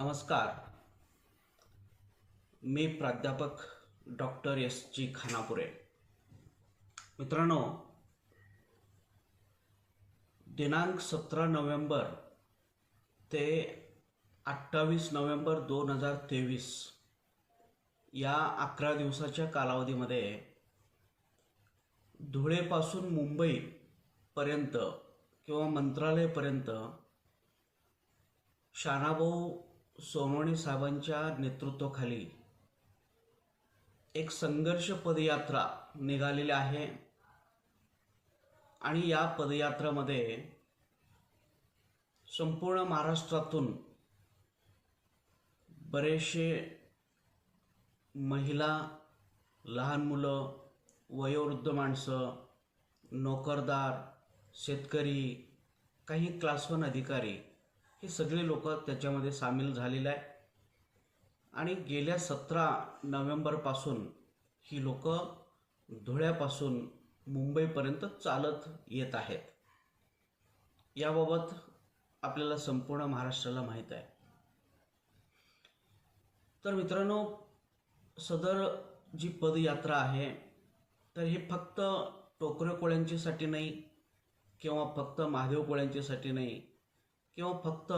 नमस्कार. मी प्राध्यापक doctor S.G. Khanapure. मित्रांनो, दिनांक 17 नोव्हेंबर ते 28 नोव्हेंबर 2023 या 11 दिवसाच्या कालावधीमध्ये धुळेपासून मुंबईपर्यंत किंवा मंत्रालयपर्यंत शानाभाऊ सोनवणे साहेबांच्या नेतृत्वाखाली एक संघर्ष पदयात्रा निघालेली आहे आणि या पदयात्रेमध्ये संपूर्ण महाराष्ट्रातून बरेचसे महिला, लहान मुलं, वयोवृद्ध माणसं, नोकरदार, शेतकरी, काही क्लास 1 अधिकारी हे सगळे लोक त्याच्यामध्ये सामील झालेले आहे. आणि गेल्या 17 नोव्हेंबरपासून ही लोक धुळ्यापासून मुंबईपर्यंत चालत येत आहेत. याबाबत आपल्याला संपूर्ण महाराष्ट्राला माहीत आहे. तर मित्रांनो, सदर जी पदयात्रा आहे तर हे फक्त टोकरे कोळ्यांच्यासाठी नाही, किंवा फक्त महादेव कोळ्यांच्यासाठी नाही, किंवा फक्त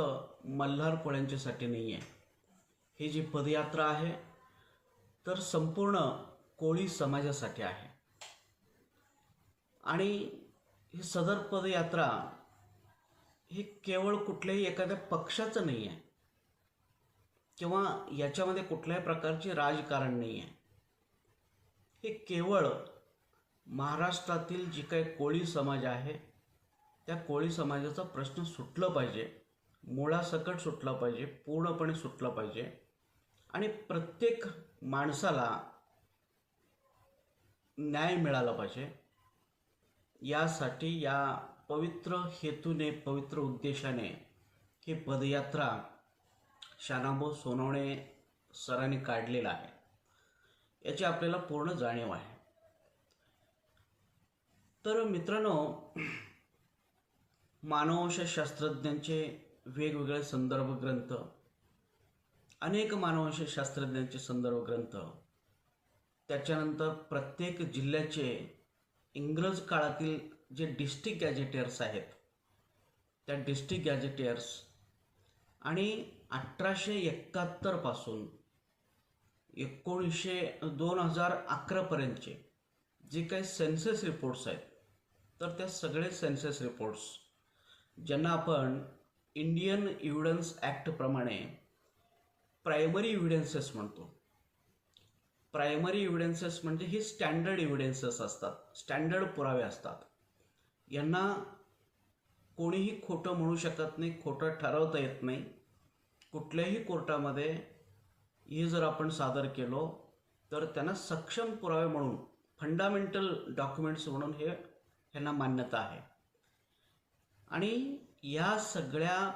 मल्हार कोळ्यांच्यासाठी नाही आहे. ही जी पदयात्रा आहे तर संपूर्ण कोळी समाजासाठी आहे. आणि ही सदर पदयात्रा ही केवळ कुठल्याही एखाद्या पक्षाचं नाही आहे, किंवा याच्यामध्ये कुठल्याही प्रकारचे राजकारण नाही आहे. हे केवळ महाराष्ट्रातील जी काही कोळी समाज आहे त्या कोळी समाजाचा प्रश्न सुटला पाहिजे, मुळासकट सुटला पाहिजे, पूर्णपणे सुटला पाहिजे. आणि प्रत्येक माणसाला न्याय मिळाला पाहिजे. यासाठी या पवित्र हेतूने, पवित्र उद्देशाने ही पदयात्रा शानाभाऊ सोनवणे सरांनी काढलेला आहे. याची आपल्याला पूर्ण जाणीव आहे. तर मित्रांनो, मानववंशशास्त्रज्ञांचे वेगवेगळे संदर्भ ग्रंथ, अनेक मानववंशशास्त्रज्ञांचे संदर्भ ग्रंथ, त्याच्यानंतर प्रत्येक जिल्ह्याचे इंग्रज काळातील जे डिस्ट्रिक्ट गॅजेटियर्स आहेत त्या डिस्ट्रिक्ट गॅजेटियर्स, आणि 1871 पासून 2011 पर्यंतचे जे काही सेन्सस रिपोर्ट्स आहेत तर त्या सगळे सेन्सस रिपोर्ट्स, ज्यांना आपण इंडियन एव्हिडन्स ॲक्ट प्रमाणे प्रायमरी एव्हिडन्सेस म्हणतो. प्रायमरी एव्हिडन्सेस म्हणजे हे स्टँडर्ड एव्हिडन्सेस असतात, स्टँडर्ड पुरावे असतात. यांना कोणीही खोटं म्हणू शकत नाही, खोटं ठरवता येत नाही. कुठल्याही कोर्टामध्ये हे जर आपण सादर केलो तर त्यांना सक्षम पुरावे म्हणून, फंडामेंटल डॉक्युमेंट्स म्हणून ह्यांना मान्यता आहे. आणि या सगळ्या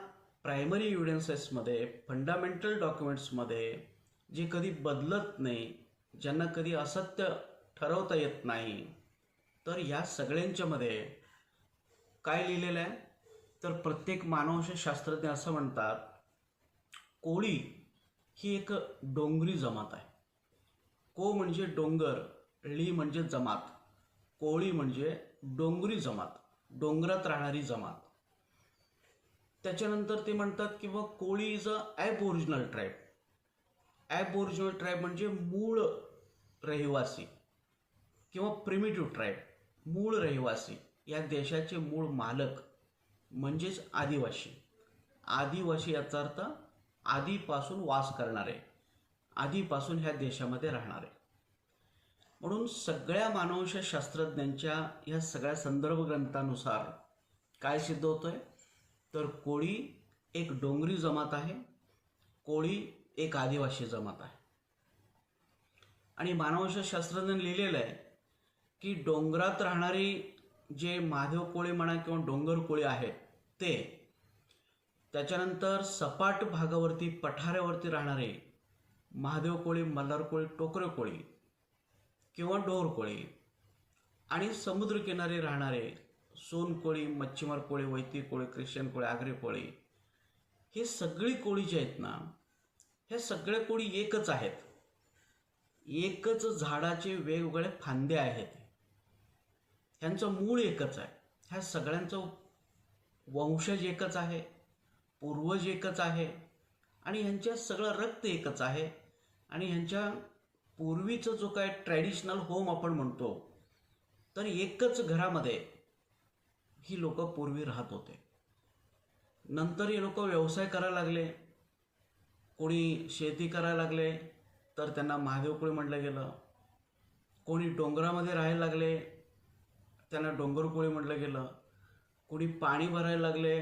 प्रायमरी एव्हिडन्सेसमध्ये, फंडामेंटल डॉक्युमेंट्समध्ये जे कधी बदलत नाही, ज्यांना कधी असत्य ठरवता येत नाही, तर या सगळ्यांच्यामध्ये काय लिहिलेलं आहे तर प्रत्येक मानववंशशास्त्रज्ञ असं म्हणतात, कोळी ही एक डोंगरी जमात आहे. को म्हणजे डोंगर, ळी म्हणजे जमात, कोळी म्हणजे डोंगरी जमात, डोंगरात राहणारी जमात. त्याच्यानंतर ते म्हणतात की बा Koli is a aboriginal tribe. Aboriginal tribe म्हणजे मूळ रहिवासी किंवा प्रिमिटिव्ह ट्राईब, मूळ रहिवासी. या देशाचे मूळ मालक म्हणजेच आदिवासी. आदिवासी याचा अर्थ आधीपासून वास करणारे, आधीपासून ह्या देशामध्ये राहणारे. म्हणून सगळ्या मानववंशशास्त्रज्ञांच्या ह्या सगळ्या संदर्भ ग्रंथानुसार काय सिद्ध होतंय तर कोळी एक डोंगरी जमात आहे, कोळी एक आदिवासी जमात आहे. आणि मानववंशशास्त्रज्ञांनी लिहिलेलं आहे की डोंगरात राहणारी जे महादेव कोळी म्हणा किंवा डोंगर कोळी आहेत ते, त्याच्यानंतर सपाट भागावरती, पठारावरती राहणारे महादेव कोळी, मल्हार कोळी, टोकरे कोळी किंवा डोर कोळी, आणि समुद्रकिनारी राहणारे सोनकोळी, मच्छीमार कोळी, वैती कोळी, ख्रिश्चन कोळी, आगरी कोळी, हे सगळी कोळी जी आहेत ना हे सगळे कोळी एकच आहेत. एकच झाडाचे वेगवेगळे फांदे आहेत. ह्यांचं मूळ एकच आहे. ह्या सगळ्यांचं वंशज एकच आहे, पूर्वज एकच आहे आणि ह्यांच्या सगळं रक्त एकच आहे. आणि ह्यांच्या पूर्वीचं जो काय ट्रॅडिशनल होम आपण म्हणतो, तर एकच घरामध्ये ही लोक पूर्वी राहत होते. नंतर हे लोक व्यवसाय करायला लागले, कोणी शेती करायला लागले तर त्यांना महादेव कोळी म्हटलं गेलं. कोणी डोंगरामध्ये राहायला लागले त्यांना डोंगर कोळी म्हटलं गेलं. कोणी पाणी भरायला लागले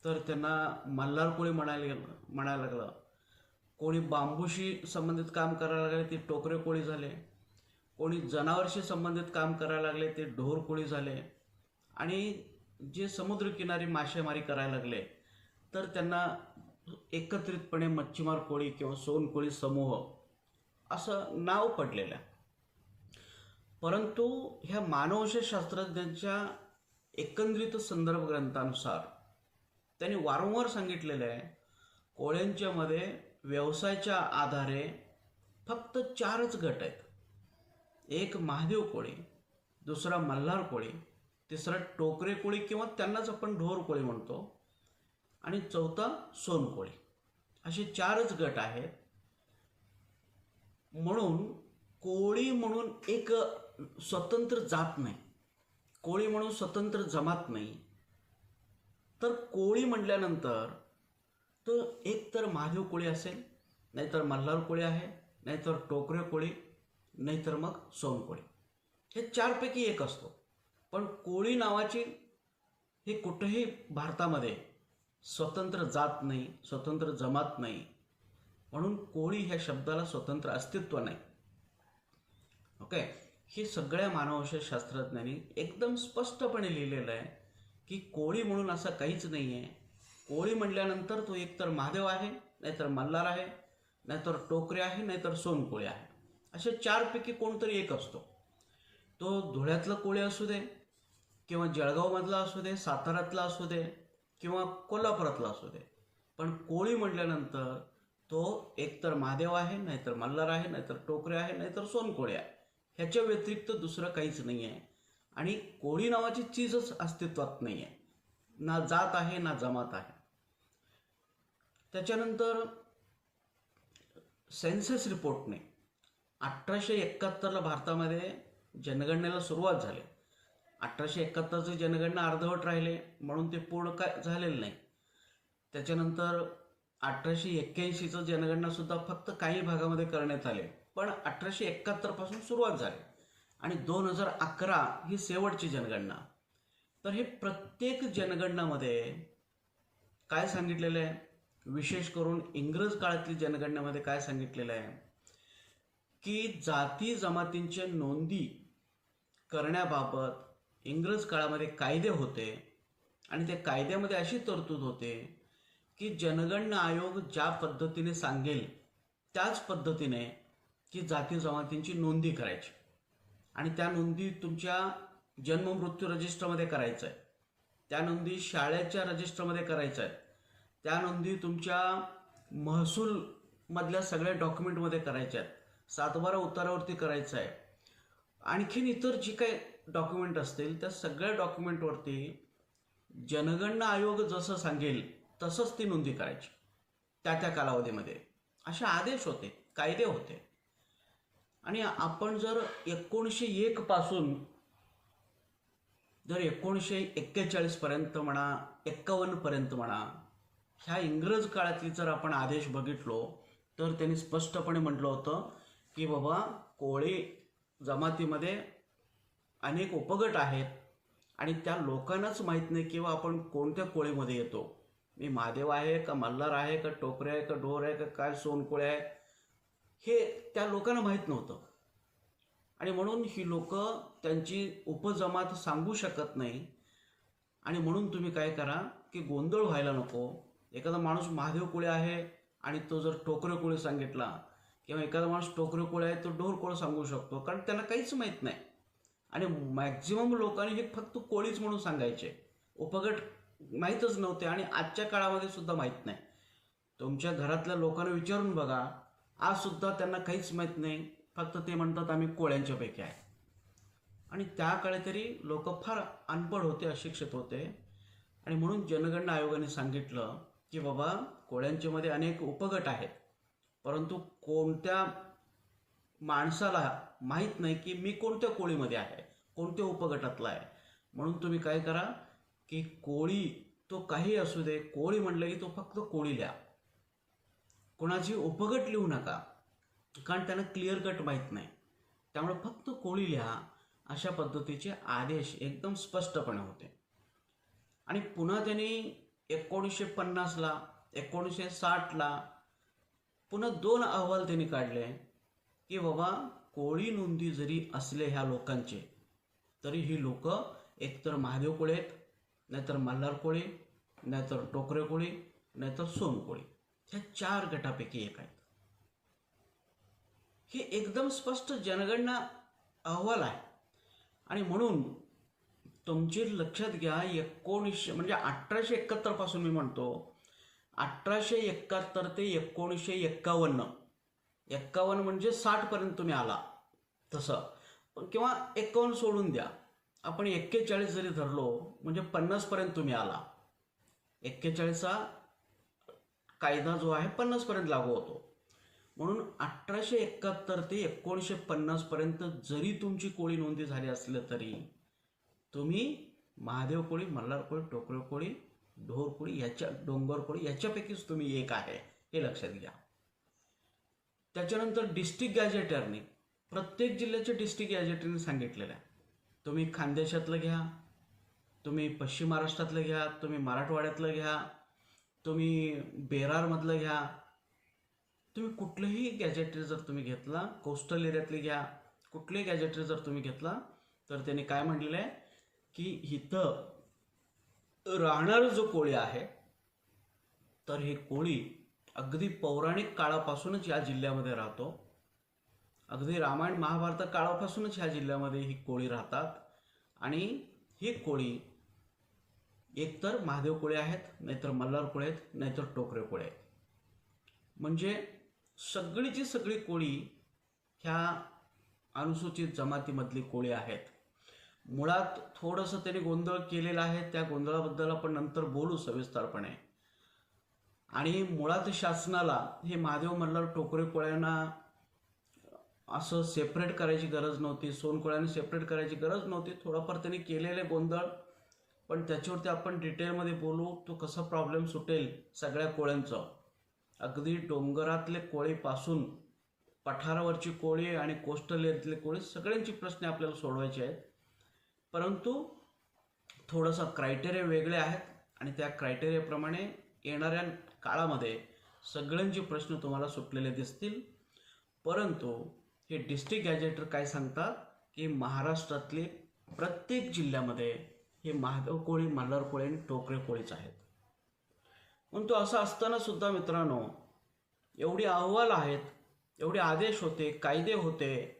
तर त्यांना मल्हार कोळी म्हणायला लागलं. कोणी बांबूशी संबंधित काम करायला लागले ते टोकरे कोळी झाले. कोणी जनावरशी संबंधित काम करायला लागले ते ढोर कोळी झाले. आणि जे समुद्रकिनारी मासेमारी करायला लागले तर त्यांना एकत्रितपणे मच्छीमार कोळी किंवा सोनकोळी समूह असं नाव पडलेलं आहे. परंतु ह्या मानववंशशास्त्रज्ञांच्या एकंदरीत संदर्भ ग्रंथानुसार त्यांनी वारंवार सांगितलेलं आहे, कोळ्यांच्या मध्ये व्यवसायाच्या आधारे फक्त 4च गट आहेत. एक महादेव कोळी, दुसरा मल्हार कोळी, तिसरा टोकरे कोळी किंवा त्यांनाच आपण ढोर कोळी म्हणतो, आणि चौथा सोनकोळी. असे 4च गट आहेत. म्हणून कोळी म्हणून एक स्वतंत्र जात नाही, कोळी म्हणून स्वतंत्र जमात नाही. तर कोळी म्हटल्यानंतर तो एक तर महादेव कोळी असेल, नाहीतर मल्हार कोळी आहे, नाहीतर टोकरे कोळी, नाहीतर मग सोनकोळी. हे 4पैकी एक असतो. पण कोळी नावाची हे कुठेही भारतामध्ये स्वतंत्र जात नाही, स्वतंत्र जमात नाही. म्हणून कोळी ह्या शब्दाला स्वतंत्र अस्तित्व नाही. ओके, हे सगळ्या मानववंशशास्त्रज्ञांनी एकदम स्पष्टपणे लिहिलेलं आहे की कोळी म्हणून असं काहीच नाही आहे. कोळी म्हटल्यानंतर तो एकतर महादेव आहे, नाहीतर मल्हार आहे, नाहीतर टोकरे आहे, नाहीतर सोनकोळी आहे. असे 4पैकी कोणतरी एक असतो. तो धुळ्यातलं कोळी असू दे किंवा जळगावमधला असू दे, साताऱ्यातला असू दे किंवा कोल्हापुरातला असू दे, पण कोळी म्हटल्यानंतर तो एकतर महादेव आहे, नाहीतर मल्हार आहे, नाहीतर टोकरे आहे, नाहीतर सोनकोळी आहे. ह्याच्या व्यतिरिक्त दुसरं काहीच नाही आहे. आणि कोळी नावाची चीजच अस्तित्वात नाही आहे. ना जात आहे, ना जमात आहे. त्याच्यानंतर सेन्सस रिपोर्टने 1871ला भारतामध्ये जनगणनेला सुरुवात झाली. 1871ची जनगणना अर्धवट राहिले म्हणून ते पूर्ण काय झालेलं नाही. त्याच्यानंतर 1881चं जनगणनासुद्धा फक्त काही भागामध्ये करण्यात आले. पण 1871 पासून सुरुवात झाली आणि 2011 ही शेवटची जनगणना. तर हे प्रत्येक जनगणनामध्ये काय सांगितलेलं आहे, विशेष करून इंग्रज काळातील जनगणनेमध्ये काय सांगितलेलं आहे की जाती जमातींच्या नोंदी करण्याबाबत इंग्रज काळामध्ये कायदे होते. आणि त्या कायद्यामध्ये अशी तरतूद होते की जनगणना आयोग ज्या पद्धतीने सांगेल त्याच पद्धतीने की जाती जमातींची नोंदी करायची. आणि त्या नोंदी तुमच्या जन्म मृत्यू रजिस्टरमध्ये करायचं आहे, त्या नोंदी शाळेच्या रजिस्टरमध्ये करायच्या आहेत, त्या नोंदी तुमच्या महसूलमधल्या सगळ्या डॉक्युमेंटमध्ये करायच्या आहेत, 7/12 उतारावरती करायचं आहे. आणखीन इतर जी काही डॉक्युमेंट असतील त्या सगळ्या डॉक्युमेंटवरती जनगणना आयोग जसं सांगेल तसंच ती नोंदी करायची त्या कालावधीमध्ये. असे आदेश होते, कायदे होते. आणि आपण जर 1901 पासून जर 1941 पर्यंत म्हणा, 51 पर्यंत म्हणा, ह्या इंग्रज काळातली जर आपण आदेश बघितलो तर त्यांनी स्पष्टपणे म्हटलं होतं की बाबा कोळी जमातीमध्ये अनेक उपगट आहेत आणि त्या लोकांनाच माहीत नाही किंवा आपण कोणत्या कोळीमध्ये येतो. मी महादेव आहे का मल्हार आहे का टोकरे आहे का ढोर आहे का काय सोनकोळी आहे, हे त्या लोकांना माहीत नव्हतं. आणि म्हणून ही लोक त्यांची उपजमात सांगू शकत नाही. आणि म्हणून तुम्ही काय करा की गोंधळ व्हायला नको. एखादा माणूस महादेव कोळी आहे आणि तो जर टोकरे कोळी सांगितला किंवा एखादा माणूस टोकरे कोळी आहे तो ढोर कोळी सांगू शकतो, कारण त्यांना काहीच माहीत नाही. आणि मॅक्झिमम लोकांनी हे फक्त कोळीच म्हणून सांगायचे, उपगट माहीतच नव्हते आणि आजच्या काळामध्ये सुद्धा माहीत नाही. तुमच्या घरातल्या लोकांना विचारून बघा, आज सुद्धा त्यांना काहीच माहीत नाही, फक्त ते म्हणतात आम्ही कोळ्यांच्यापैकी आहे. आणि त्या काळी तरी लोक फार अनपढ होते, अशिक्षित होते. आणि म्हणून जनगणना आयोगाने सांगितलं की बाबा कोळ्यांच्या मध्ये अनेक उपगट आहेत, परंतु कोणत्या माणसाला माहीत नाही की मी कोणत्या कोळीमध्ये आहे, कोणत्या उपगटातला आहे. म्हणून तुम्ही काय करा की कोळी तो काही असू दे, कोळी म्हटलं की तो फक्त कोळी लिहा, कोणाची उपगट लिहू नका, कारण त्यांना क्लिअर कट माहीत नाही. त्यामुळे फक्त कोळी लिहा, अशा पद्धतीचे आदेश एकदम स्पष्टपणे होते. आणि पुन्हा त्यांनी 1950ला 1960ला पुन्हा 2 अहवाल त्यांनी काढले की बाबा कोळी नोंदी जरी असले ह्या लोकांचे, तरी ही लोक एकतर महादेव कोळी आहेत, नाहीतर मल्हार कोळी, नाहीतर टोकरे कोळी, नाहीतर सोनकोळी, ह्या 4 गटापैकी एक आहेत. हे एकदम स्पष्ट जनगणना अहवाल आहे. आणि म्हणून तुमचे लक्षात घ्या, 1900 म्हणजे 1871 पासून मी म्हणतो, 1871 ते 1951, 51 म्हणजे 60 पर्यंत तुम्ही आला तसं, किंवा 51 सोडून द्या, आपण 41 जरी धरलो म्हणजे 50 पर्यंत तुम्ही आला. 41चा कायदा जो आहे 50 पर्यंत लागू होतो. म्हणून 1871 ते 1950 पर्यंत जरी तुमची कोळी नोंदी झाली असली तरी तुम्ही महादेव कोळी, मल्हार कोळी, टोकरे कोळी, ढोर कोळी, डोंगर कोळी याच्यापैकीच तुम्ही एक आहे, हे लक्षात घ्या. त्याच्यानंतर डिस्ट्रिक्ट गॅजेटरने, प्रत्येक जिल्ह्याचे डिस्ट्रिक्ट गॅजेटरने सांगितलेलं आहे, तुम्ही खानदेशातलं घ्या, तुम्ही पश्चिम महाराष्ट्रातलं घ्या, तुम्ही मराठवाड्यातलं घ्या, तुम्ही बेरारमधलं घ्या, तुम्ही कुठलंही गॅजेटरी जर तुम्ही घेतला, कोस्टल एरियातली घ्या, कुठलेही गॅजेटरी जर तुम्ही घेतला, तर त्यांनी काय म्हटलेलं आहे की इथं राहणारं जो कोळी आहे, तर हे कोळी अगदी पौराणिक काळापासूनच या जिल्ह्यामध्ये राहतो. अगदी रामायण महाभारत काळापासूनच ह्या जिल्ह्यामध्ये ही कोळी राहतात. आणि ही कोळी एकतर महादेव कोळी आहेत, नाहीतर मल्हार कोळी आहेत, नाहीतर टोकरे कोळी आहेत. म्हणजे सगळीची सगळी कोळी ह्या अनुसूचित जमातीमधली कोळी आहेत. मुळात थोडंसं त्यांनी गोंधळ केलेला आहे, त्या गोंधळाबद्दल आपण नंतर बोलू सविस्तरपणे. आणि मुळात शासनाला हे महादेव, मल्हार, टोकरे कोळ्यांना असं सेपरेट करायची गरज नव्हती, सोनकोळ्यांना सेपरेट करायची गरज नव्हती. थोडाफार त्यांनी केलेले गोंधळ, पण त्याच्यावरती आपण डिटेलमध्ये बोलू, तो कसा प्रॉब्लेम सुटेल सगळ्या कोळ्यांचं. अगदी डोंगरातले कोळीपासून पठारावरची कोळी आणि कोस्टल एरियातले कोळी सगळ्यांची प्रश्न आपल्याला सोडवायचे आहेत. परंतु थोडासा क्रायटेरिया वेगळे आहेत आणि त्या क्रायटेरियाप्रमाणे येणाऱ्या काळामध्ये सगळ्यांचे प्रश्न तुम्हाला सुटलेले दिसतील. परंतु हे डिस्ट्रिक्ट गॅजेटर काय सांगतात की महाराष्ट्रातले प्रत्येक जिल्ह्यामध्ये हे महादेव कोळी, मल्हार कोळी आणि टोकरे कोळीच आहेत. म्हणून तो असं असताना सुद्धा मित्रांनो, एवढे अहवाल आहेत, एवढे आदेश होते, कायदे होते,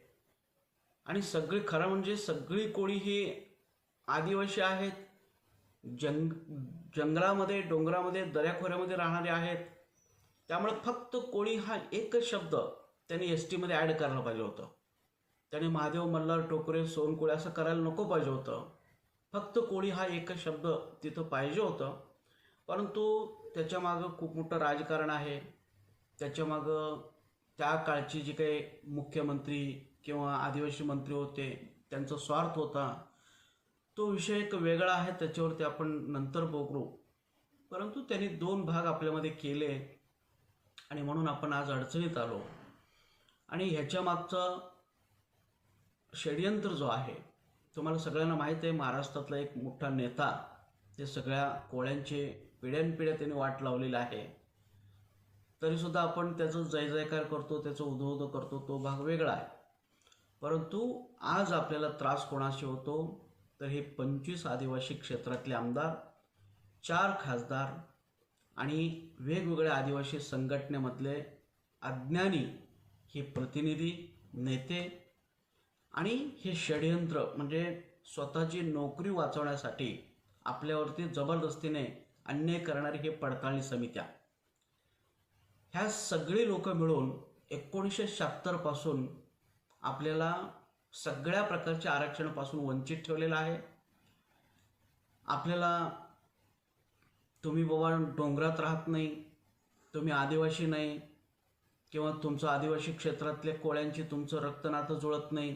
आणि सगळी खरं म्हणजे सगळी कोळी ही आदिवासी आहेत, जंगलामध्ये, डोंगरामध्ये, दऱ्याखोऱ्यामध्ये राहणारे आहेत. त्यामुळे फक्त कोळी हा एकच शब्द त्यांनी एस टीमध्ये ॲड करायला पाहिजे होतं. त्याने महादेव, मल्हार, टोकरे, सोनकोळी असं करायला नको पाहिजे होतं. फक्त कोळी हा एकच शब्द तिथं पाहिजे होतं. परंतु त्याच्यामागं खूप मोठं राजकारण आहे. त्याच्यामागं त्या काळची जी काही मुख्यमंत्री किंवा आदिवासी मंत्री होते त्यांचा स्वार्थ होता. तो विषय एक वेगळा आहे, त्याच्यावरती आपण नंतर बोलू. परंतु त्यांनी 2 भाग आपल्यामध्ये केले आणि म्हणून आपण आज अडचणीत आलो. आणि ह्याच्या मागचं षडयंत्र जो आहे, तुम्हाला सगळ्यांना माहीत आहे, महाराष्ट्रातला एक मोठा नेता ते सगळ्या कोळ्यांचे पिढ्यानपिढ्या त्यांनी वाट लावलेला आहे. तरीसुद्धा आपण त्याचं जय जयकार करतो, त्याचं उदो करतो, तो भाग वेगळा आहे. परंतु आज आपल्याला त्रास कोणाशी होतो, तर हे 25 आदिवासी क्षेत्रातले आमदार, 4 खासदार आणि वेगवेगळ्या आदिवासी संघटनेमधले अज्ञानी हे प्रतिनिधी, नेते, आणि हे षडयंत्र म्हणजे स्वतःची नोकरी वाचवण्यासाठी आपल्यावरती जबरदस्तीने अन्याय करणारी हे पडताळणी समित्या. ह्या सगळी लोक मिळून 1976 पासून आपल्याला सगळ्या प्रकारच्या आरक्षणापासून वंचित ठेवलेलं आहे. आपल्याला तुम्ही बाबा डोंगरात राहत नाही, तुम्ही आदिवासी नाही, किंवा तुमचं आदिवासी क्षेत्रातल्या कोळ्यांची तुमचं रक्तनातं जुळत नाही,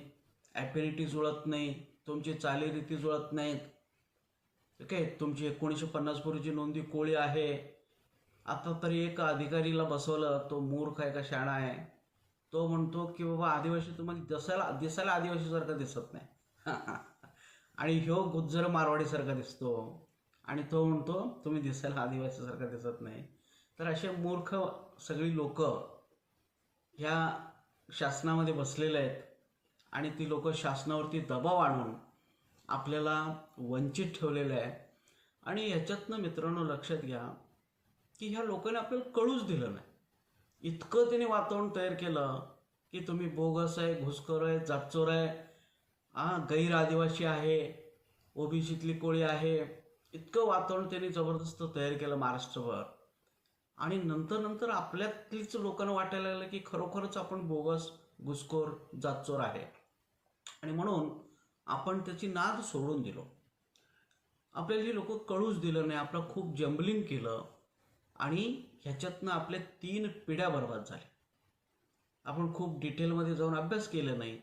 ॲफिनिटी जुळत नाही, तुमची चालीरीती जुळत नाहीत. ओके, तुमची 1950 पूर्वीची नोंदी कोळी आहे. आता तरी एक अधिकारीला बसवलं, तो मूर्ख आहे का शाणा आहे, तो म्हणतो की बाबा आदिवासी तुम्हाला दिसायला आदिवासीसारखा दिसत नाही आणि ह्यो गुज्जर मारवाडीसारखा दिसतो, आणि तो म्हणतो तुम्ही दिसायला आदिवासीसारखा दिसत नाही. तर असे मूर्ख सगळी लोक ह्या शासनामध्ये बसलेले आहेत, आणि ती लोक शासनावरती दबाव आणून आपल्याला वंचित ठेवलेलं आहे. आणि ह्याच्यातनं मित्रांनो लक्षात घ्या की ह्या लोकांनी आपल्याला कळूच दिलं नाही. इतकं त्यांनी वातावरण तयार केलं की तुम्ही बोगस आहे, घुसखोर आहे, जातचोर आहे, गैर आदिवासी आहे, ओबीसीतली कोळी आहे, इतकं वातावरण त्यांनी जबरदस्त तयार केलं महाराष्ट्रभर. आणि नंतर आपल्यातलीच लोकांना वाटायला लागलं की खरोखरच आपण बोगस, घुसखोर, जातचोर आहे, आणि म्हणून आपण त्याची नाद सोडून दिलो. आपल्याला ही लोक कळूच दिलं नाही, आपलं खूप जंबलिंग केलं, आणि ह्याच्यातनं आपल्या 3 पिढ्या बर्बाद झाल्या. आपण खूप डिटेलमध्ये जाऊन अभ्यास केला नाही,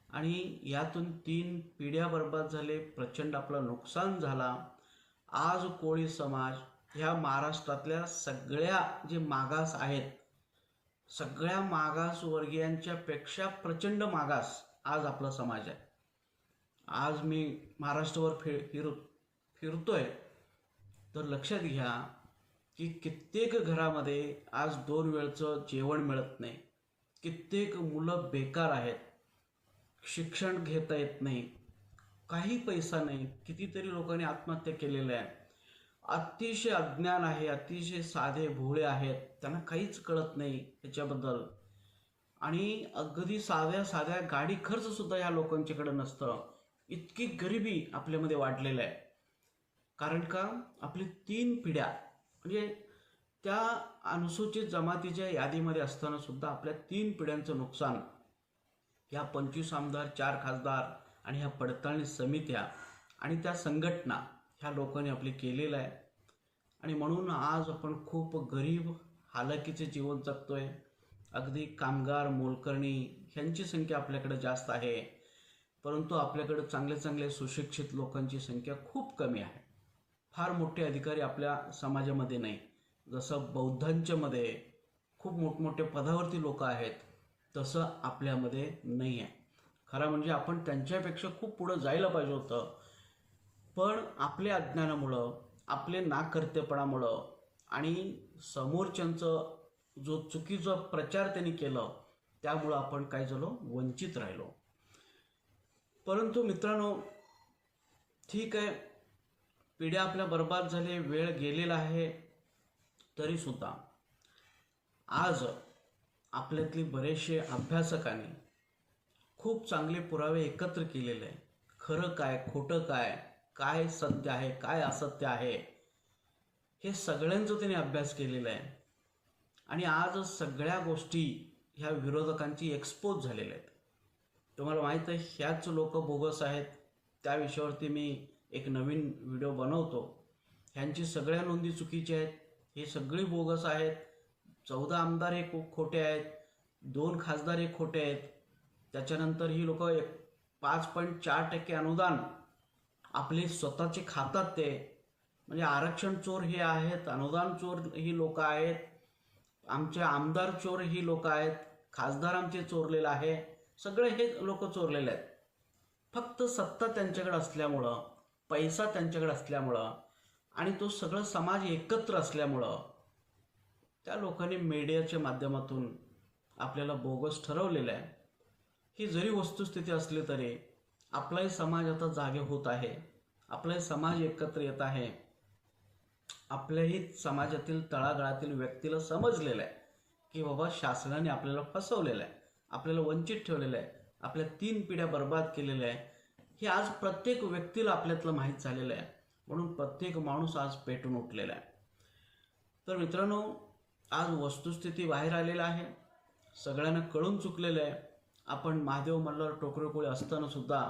आणि यातून 3 पिढ्या बर्बाद झाले, प्रचंड आपलं नुकसान झाला. आज कोळी समाज ह्या महाराष्ट्रातल्या सगळ्या जे मागास आहेत, सगळ्या मागासवर्गीयांच्या पेक्षा प्रचंड मागास आज आपला समाज आहे. आज मी महाराष्ट्रावर फिरतोय तर लक्षात घ्या की कित्येक घरामध्ये आज 2 वेळचं जेवण मिळत नाही, कित्येक मुलं बेकार आहेत, शिक्षण घेता येत नाही, काही पैसा नाही, कितीतरी लोकांनी आत्महत्या केलेल्या आहे. अतिशय अज्ञान आहे, अतिशय साधे भोळे आहेत, त्यांना काहीच कळत नाही याच्याबद्दल, आणि अगदी साध्या गाडी खर्च सुद्धा ह्या लोकांच्याकडे नसतं. इतकी गरिबी आपल्यामध्ये वाढलेलं आहे. कारण का आपली 3 पिढ्या, म्हणजे त्या अनुसूचित जमातीच्या यादीमध्ये असताना सुद्धा आपल्या 3 पिढ्यांचं नुकसान ह्या 25 आमदार, 4 खासदार आणि ह्या पडताळणी समित्या आणि त्या संघटना ह्या लोकांनी आपली केलेलं आहे. आणि म्हणून आज आपण खूप गरीब हालाकीचे जीवन जगतोय. अगदी कामगार, मोलकरणी ह्यांची संख्या आपल्याकडे जास्त आहे, परंतु आपल्याकडे चांगले सुशिक्षित लोकांची संख्या खूप कमी आहे. फार मोठे अधिकारी आपल्या समाजामध्ये नाही. जसं बौद्धांच्या मध्ये खूप मोठमोठे पदावरती लोक आहेत, तसं आपल्यामध्ये नाही आहे. खरं म्हणजे आपण त्यांच्यापेक्षा खूप पुढं जायला पाहिजे होतं, पण आपल्या अज्ञानामुळं, आपले नाकर्तेपणामुळं आणि समोरच्यांचं जो चुकीचा प्रचार त्यांनी केलं, त्यामुळं आपण काय झालो, वंचित राहिलो. परंतु मित्रांनो, ठीक आहे, पिढ्या आपल्या बर्बाद झाले, वेळ गेलेला आहे, तरी सुद्धा आज आपल्यातली बरेचसे अभ्यासकांनी खूप चांगले पुरावे एकत्र केलेले आहे. खरं काय, खोटं काय, काय सत्य आहे, काय असत्य आहे, हे सगळ्यांचं त्यांनी अभ्यास केलेला आहे. आणि आज सगळ्या गोष्टी ह्या विरोधकांची एक्सपोज झालेल्या आहेत. तुम्हाला माहीत आहे, ह्याच लोक बोगस आहेत. त्या विषयावरती मी एक नवीन व्हिडिओ बनवतो. ह्यांची सगळ्या नोंदी चुकीच्या आहेत, हे सगळी बोगस आहेत. 14 आमदार हे खोटे आहेत, 2 खासदार हे खोटे आहेत. त्याच्यानंतर ही लोक 5.4% अनुदान आपले स्वतःचे खातात, ते म्हणजे आरक्षण चोर हे आहेत, अनुदान चोर ही लोक आहेत, आमचे आमदार चोर ही लोक आहेत, खासदार आमचे चोरलेले आहे, सगळे हे लोक चोरलेले आहेत. फक्त सत्ता त्यांच्याकडे असल्यामुळं, पैसा त्यांच्याकडे असल्यामुळं, आणि तो सगळं समाज एकत्र असल्यामुळं त्या लोकांनी मीडियाच्या माध्यमातून आपल्याला बोगस ठरवलेलं आहे. ही जरी वस्तुस्थिती असली तरी आपलाही समाज आता जागे होत आहे, आपलाही समाज एकत्र येत आहे. आपल्याही समाजातील तळागाळातील व्यक्तीला समजलेलं आहे की बाबा शासनाने आपल्याला फसवलेलं आहे, आपल्याला वंचित ठेवलेलं आहे, आपल्या 3 पिढ्या बर्बाद केलेल्या आहे. हे आज प्रत्येक व्यक्तीला आपल्यातलं माहीत झालेलं आहे. म्हणून प्रत्येक माणूस आज पेटून उठलेला आहे. तर मित्रांनो, आज वस्तुस्थिती बाहेर आलेला आहे, सगळ्यांना कळून चुकलेलं आहे. आपण महादेव मल्हार टोकरे कोळी असताना सुद्धा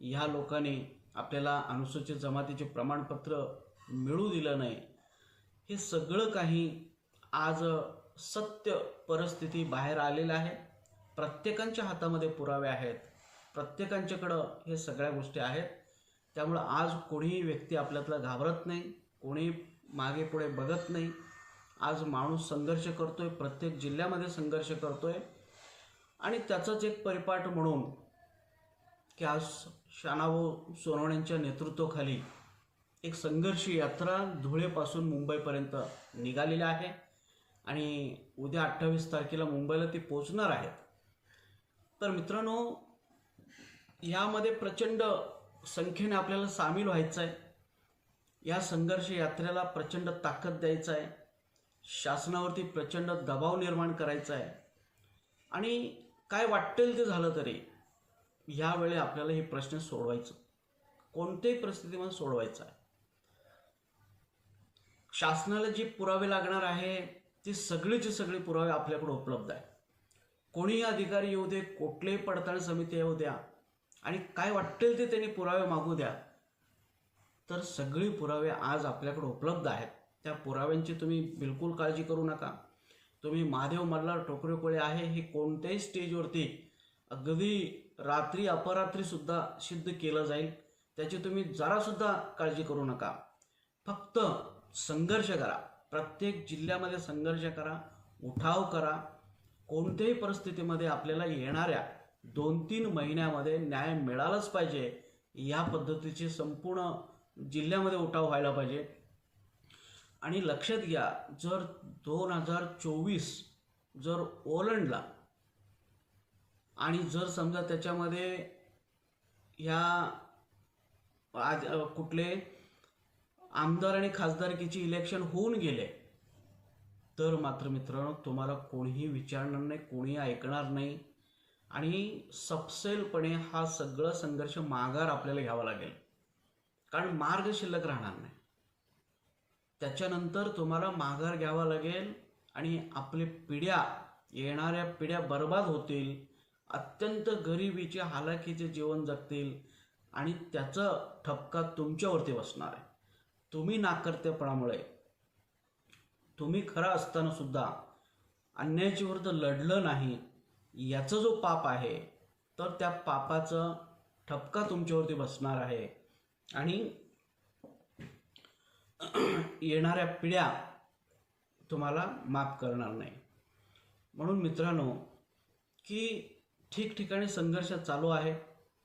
ह्या लोकांनी आपल्याला अनुसूचित जमातीचे प्रमाणपत्र मिळू दिलं नाही. हे सगळं काही आज सत्य परिस्थिती बाहेर आलेलं आहे. प्रत्येकाच्या हातामध्ये पुरावे आहेत, प्रत्येकांच्याकडं हे सगळ्या गोष्टी आहेत. त्यामुळं आज कोणीही व्यक्ती आपल्यातला घाबरत नाही, कोणी मागे पुढे बघत नाही. आज माणूस संघर्ष करतोय, प्रत्येक जिल्ह्यामध्ये संघर्ष करतोय. आणि त्याचाच एक परिपाठ म्हणून की आज शानाभाऊ सोनवणेंच्या नेतृत्वाखाली एक संघर्ष यात्रा धुळेपासून मुंबईपर्यंत निघालेली आहे आणि उद्या 28 तारखेला मुंबईला ती पोचणार आहेत. तर मित्रांनो, यामध्ये प्रचंड संख्येने आपल्याला सामील व्हायचं आहे. या संघर्ष यात्रेला प्रचंड ताकद द्यायचं आहे, शासनावरती प्रचंड दबाव निर्माण करायचा आहे. आणि काय वाटेल ते झालं तरी यावेळी आपल्याला हे प्रश्न सोडवायचं, कोणत्याही परिस्थितीमध्ये सोडवायचं आहे. शासनाला जे पुरावे लागणार आहे ते सगळेचे सगळे पुरावे आपल्याकडे उपलब्ध आहे. कोणीही अधिकारी येऊ दे, कुठलेही पडताळणी समिती येऊ द्या आणि काय वाटेल ते त्यांनी पुरावे मागू द्या, तर सगळे पुरावे आज आपल्याकडे उपलब्ध आहेत. त्या पुराव्यांची तुम्ही बिलकुल काळजी करू नका. तुम्ही महादेव मल्हार टोकरे कोळी आहे हे कोणत्याही स्टेजवरती अगदी रात्री अपरात्री सुद्धा सिद्ध केलं जाईल. त्याची तुम्ही जरासुद्धा काळजी करू नका. फक्त संघर्ष करा, प्रत्येक जिल्ह्यामध्ये संघर्ष करा, उठाव करा. कोणत्याही परिस्थितीमध्ये आपल्याला येणाऱ्या 2-3 महिन्यामध्ये न्याय मिळालाच पाहिजे, या पद्धतीचे संपूर्ण जिल्ह्यामध्ये उठाव व्हायला पाहिजे. आणि लक्षात घ्या, जर 2024 जर ओलांडला आणि जर समजा त्याच्यामध्ये ह्या आज कुठले आमदार आणि खासदारकीची इलेक्शन होऊन गेले तर मात्र मित्रांनो तुम्हाला कोणीही विचारणार नाही, कोणीही ऐकणार नाही आणि सपसेलपणे हा सगळं संघर्ष माघार आपल्याला घ्यावा लागेल. कारण मार्ग शिल्लक राहणार नाही. त्याच्यानंतर तुम्हाला माघार घ्यावा लागेल आणि आपले पिढ्या, येणाऱ्या पिढ्या बर्बाद होतील, अत्यंत गरिबीचे हालाखीचे जीवन जगतील आणि त्याचा ठपका तुमच्यावरती बसणार आहे. तुम्ही नाकर्तेपणामुळे, तुम्ही खरा असताना सुद्धा अन्यायाच्या विरुद्ध लढलं नाही, याचा जो पाप आहे तर त्या पापाचा ठपका तुमच्यावरती बसणार आहे आणि येणाऱ्या पिढ्या तुम्हाला माफ करणार नाही. म्हणून मित्रांनो, की ठिकठिकाणी संघर्ष चालू आहे,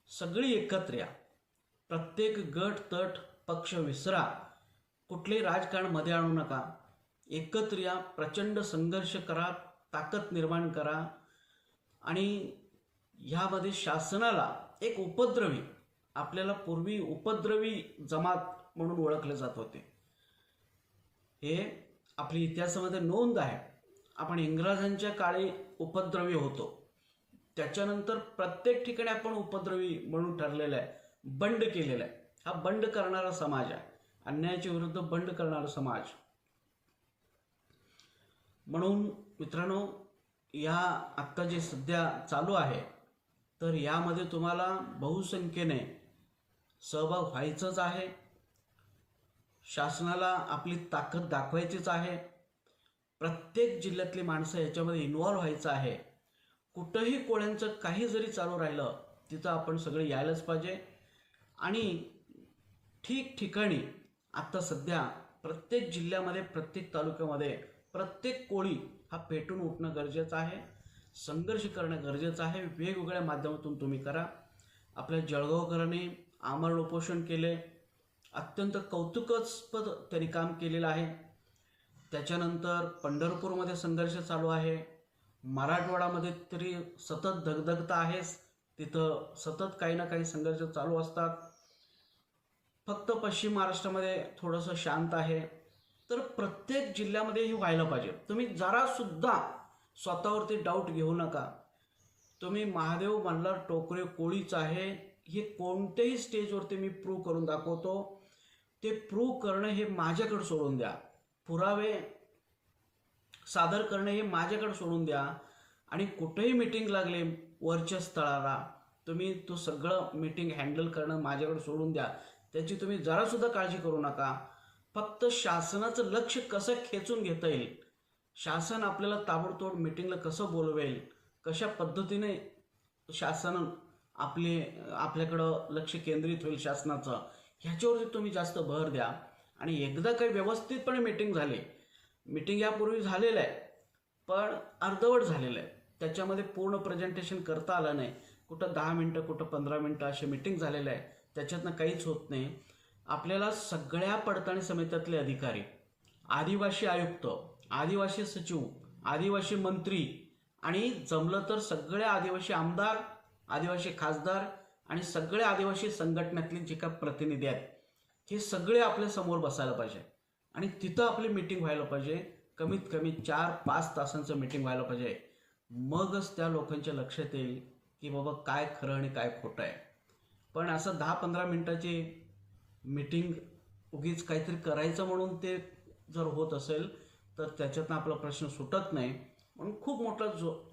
सगळी एकत्र या. प्रत्येक गट तट पक्ष विसरा, कुठलेही राजकारण मध्ये आणू नका. एकत्र या, प्रचंड संघर्ष करा, ताकद निर्माण करा. आणि ह्यामध्ये शासनाला एक उपद्रवी, आपल्याला पूर्वी उपद्रवी जमात म्हणून ओळखले जात होते, हे आपल्या इतिहासामध्ये नोंद आहे. आपण इंग्रजांच्या काळी उपद्रवी होतो, त्याच्यानंतर प्रत्येक ठिकाणी आपण उपद्रवी म्हणून ठरलेलं आहे, बंड केलेला आहे. हा बंड करणारा समाज आहे, अन्यायाच्या विरुद्ध बंड करणारा समाज. म्हणून मित्रांनो, या आत्ता जे सध्या चालू आहे तर यामध्ये तुम्हाला बहुसंख्येने सहभाग व्हायचंच आहे. शासनाला आपली ताकद दाखवायचीच आहे. प्रत्येक जिल्ह्यातली माणसं याच्यामध्ये इन्व्हॉल्व्ह व्हायचं आहे. कुठंही कोळ्यांचं काही जरी चालू राहिलं तिथं आपण सगळे यायलाच पाहिजे. आणि ठिकठिकाणी आता सध्या प्रत्येक जिल्ह्यामध्ये, प्रत्येक तालुक्यामध्ये प्रत्येक कोळी हा पेटून उठणं गरजेचं आहे, संघर्ष करणं गरजेचं आहे. वेगवेगळ्या माध्यमातून तुम्ही करा. आपल्या जळगावकरांनी आमरण उपोषण केले, अत्यंत कौतुकास्पद त्यांनी काम केलेलं आहे. त्याच्यानंतर पंढरपूरमध्ये संघर्ष चालू आहे, मराठवाड्यामध्ये तरी सतत धगधगता आहेच, तिथं सतत काही ना काही संघर्ष चालू असतात. फक्त पश्चिम महाराष्ट्रामध्ये थोडंसं शांत आहे. तर प्रत्येक जिल्ह्यामध्ये हे व्हायला पाहिजे. तुम्ही जरासुद्धा स्वतःवरती डाऊट घेऊ नका. तुम्ही महादेव मल्हार टोकरे कोळीच आहे हे कोणत्याही स्टेजवरती मी प्रूव्ह करून दाखवतो. ते प्रूव्ह करणं हे माझ्याकडे सोडून द्या. पुरावे सादर करणे हे माझ्याकडे सोडून द्या. आणि कुठेही मीटिंग लागले वरच्या स्थळाला, तुम्ही तो सगळं मीटिंग हँडल करणं माझ्याकडे सोडून द्या. त्याची तुम्ही जरासुद्धा काळजी करू नका. फक्त शासनाचं लक्ष कसं खेचून घेता येईल, शासन आपल्याला ताबडतोब मीटिंगला कसं बोलवेल, कशा पद्धतीने शासन आपल्याकडं लक्ष केंद्रित होईल शासनाचं, ह्याच्यावरती तुम्ही जास्त भर द्या. आणि एकदा काही व्यवस्थितपणे मीटिंग झाली, मीटिंग यापूर्वी झालेलं आहे पण अर्धवट झालेलं आहे, त्याच्यामध्ये पूर्ण प्रेझेंटेशन करता आलं नाही, कुठं 10 मिनटं कुठं 15 मिनटं असे मीटिंग झालेलं आहे, त्याच्यातनं काहीच होत नाही. आपल्याला सगळ्या पडताळणी समित्यातले अधिकारी, आदिवासी आयुक्त, आदिवासी सचिव, आदिवासी मंत्री आणि जमलं तर सगळे आदिवासी आमदार, आदिवासी खासदार आणि सगळे आदिवासी संघटनेतले जे काही प्रतिनिधी आहेत हे सगळे आपल्या समोर बसायला पाहिजे. आणि तिथं आपली मीटिंग व्हायला पाहिजे. कमीत कमी 4-5 तासांचं मीटिंग व्हायला पाहिजे. मगच त्या लोकांच्या लक्षात येईल की बाबा काय खरं आणि काय खोटं आहे. पण असं 10-15 मिनिटाची मीटिंग उगीच काहीतरी करायचं म्हणून ते जर होत असेल तर त्याच्यातनं आपला प्रश्न सुटत नाही. म्हणून खूप मोठा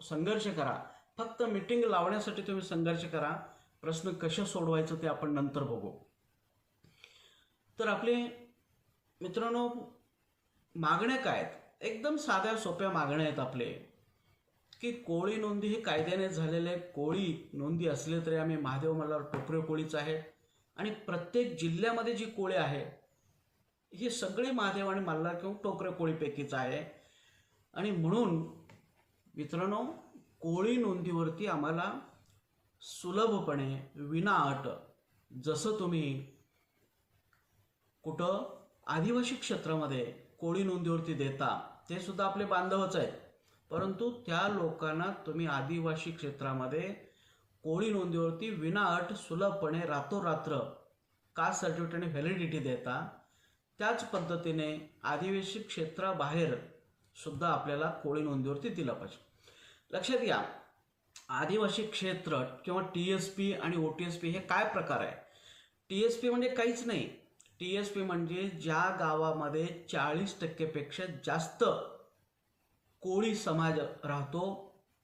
संघर्ष करा. फक्त मीटिंग लावण्यासाठी तुम्ही संघर्ष करा. प्रश्न कसे सोडवायचं ते आपण नंतर बघू. तर आपले मित्रांनो, मागण्या काय आहेत? एकदम साध्या सोप्या मागण्या आहेत आपले, की कोळी नोंदी ही कायद्याने झालेले कोळी नोंदी असले तरी आम्ही महादेव मल्हार टोकरे कोळीच आहे. आणि प्रत्येक जिल्ह्यामध्ये जी कोळी आहे ही सगळी महादेव आणि मल्हार किंवा टोकरे कोळीपैकीच आहे. आणि म्हणून मित्रांनो, कोळी नोंदीवरती आम्हाला सुलभपणे विनाअट, जसं तुम्ही कुठं आदिवासी क्षेत्रामध्ये कोळी नोंदीवरती देता, ते सुद्धा आपले बांधवच आहेत, परंतु त्या लोकांना तुम्ही आदिवासी क्षेत्रामध्ये कोळी नोंदीवरती विनाअट सुलभपणे रातोरात्र कास्ट सर्टिफिकेट आणि व्हॅलिडिटी देता. त्याच पद्धतीने आदिवासी क्षेत्राबाहेर सुद्धा आपल्याला कोळी नोंदीवरती दिला पाहिजे. लक्षात घ्या, आदिवासी क्षेत्र किंवा TSP आणि OTSP हे काय प्रकार आहे? TSP म्हणजे काहीच नाही. TSP म्हणजे ज्या गावामध्ये 40% पेक्षा जास्त कोळी समाज राहतो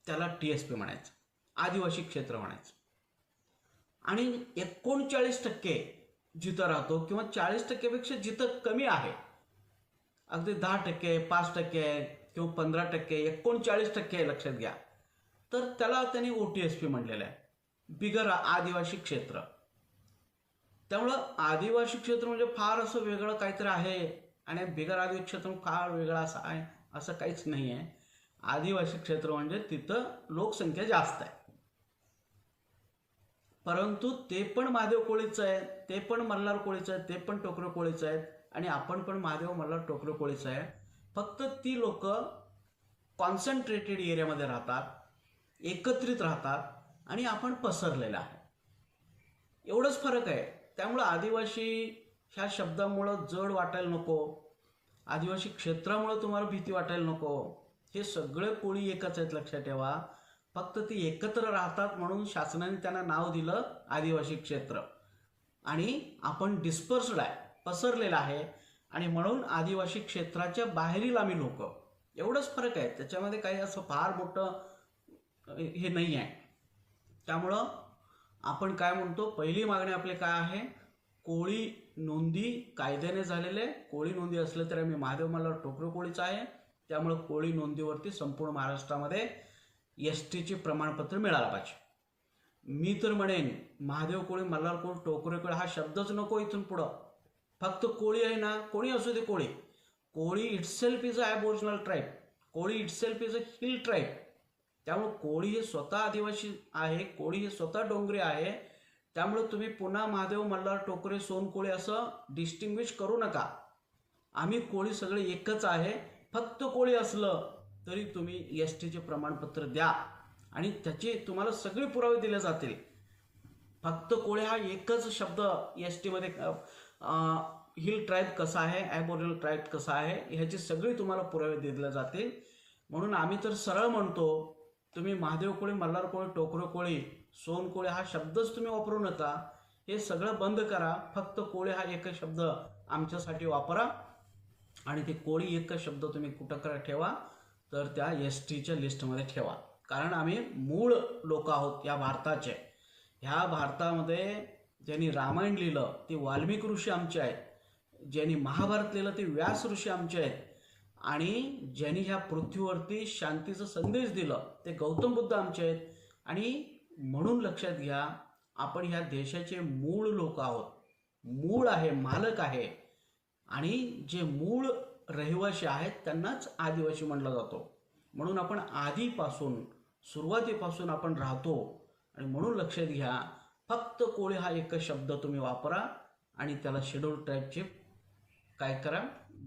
त्याला TSP म्हणायचं, आदिवासी क्षेत्र म्हणायचं. आणि 39% जिथं राहतो किंवा 40% पेक्षा जिथं कमी आहे, अगदी 10%, 5% किंवा 15%, 39% लक्षात घ्या, तर त्याला त्यांनी OTSP म्हणलेलं आहे, बिगर आदिवासी क्षेत्र. त्यामुळं आदिवासी क्षेत्र म्हणजे फार असं वेगळं काहीतरी आहे आणि बिगर आदिवासी क्षेत्र फार वेगळं असं आहे असं काहीच नाही आहे. आदिवासी क्षेत्र म्हणजे तिथं लोकसंख्या जास्त आहे, परंतु ते पण महादेव कोळीचं आहे, ते पण मल्हार कोळीचं आहे, ते पण टोकरे कोळीचं आहेत आणि आपण पण महादेव मल्हार टोकरे कोळीचं आहे. फक्त ती लोक कॉन्सन्ट्रेटेड एरियामध्ये राहतात, एकत्रित राहतात आणि आपण पसरलेलं आहे, एवढंच फरक आहे. त्यामुळं आदिवासी ह्या शब्दामुळं जड वाटायला नको, आदिवासी क्षेत्रामुळं तुम्हाला भीती वाटायला नको. हे सगळे कोळी एकच आहेत, लक्षात ठेवा. फक्त ती एकत्र राहतात म्हणून शासनाने त्यांना नाव दिलं आदिवासी क्षेत्र. आणि आपण डिस्पर्स्ड आहे, पसरलेला आहे, आणि म्हणून आदिवासी क्षेत्राच्या बाहेरील आम्ही लोक, एवढंच फरक आहे. त्याच्यामध्ये काही असं फार मोठं हे नाही आहे. त्यामुळं आपण काय म्हणतो, पहिली मागणी आपली काय आहे? कोळी नोंदी कायद्याने झालेले कोळी नोंदी असले तरी आम्ही महादेव मल्हार टोकरे कोळीच आहे. त्यामुळे कोळी नोंदीवरती संपूर्ण महाराष्ट्रामध्ये STचे प्रमाणपत्र मिळालं पाहिजे. मी तर म्हणेन महादेव कोळी, मल्हार कोळी, टोकरे कोळी हा शब्दच नको इथून पुढं. फक्त कोळी आहे ना, कोणी असू दे Koli. Koli itself is a aboriginal tribe, Koli itself is a hill tribe. त्यामुळे कोळी हे स्वतः आदिवासी आहे, कोळी हे स्वतः डोंगरी आहे. त्यामुळे तुम्ही पुन्हा महादेव मल्हार टोकरे सोनकोळी असं डिस्टिंग्विश करू नका. आम्ही कोळी सगळे एकच आहे. फक्त कोळी असलं तरी तुम्ही STचे प्रमाणपत्र द्या आणि त्याचे तुम्हाला सगळे पुरावे दिले जातील. फक्त कोळी हा एकच शब्द STमध्ये हिल ट्राईब कसा आहे, ॲबोरिजिनल ट्राईब कसा आहे, ह्याचे सगळे तुम्हाला पुरावे दिले जातील. म्हणून आम्ही तर सरळ म्हणतो, तुम्ही महादेव कोळी, मल्हार कोळी, टोकरे कोळी, सोनकोळी हा शब्दच तुम्ही वापरू नका. हे सगळं बंद करा. फक्त कोळी हा एकच शब्द आमच्यासाठी वापरा आणि ते कोळी एकच शब्द तुम्ही कुठं ठेवा, तर त्या एस टीच्या लिस्टमध्ये ठेवा. कारण आम्ही मूळ लोक आहोत या भारताचे. ह्या भारतामध्ये ज्यांनी रामायण लिहिलं ते वाल्मिक ऋषी आमचे आहेत, ज्यांनी महाभारत लिहिलं ते व्यास ऋषी आमचे आहेत, आणि ज्यांनी ह्या पृथ्वीवरती शांतीचा संदेश दिलं ते गौतम बुद्ध आमचे आहेत. आणि म्हणून लक्षात घ्या, आपण ह्या देशाचे मूळ लोक आहोत. मूळ आहे, मालक आहे. आणि जे मूळ रहिवासी आहेत त्यांनाच आदिवासी म्हणलं जातो. म्हणून आपण आधीपासून, सुरुवातीपासून आपण राहतो. आणि म्हणून लक्षात घ्या, फक्त कोळी हा एकच शब्द तुम्ही वापरा आणि त्याला शेड्यूल ट्राईबचे काय करा,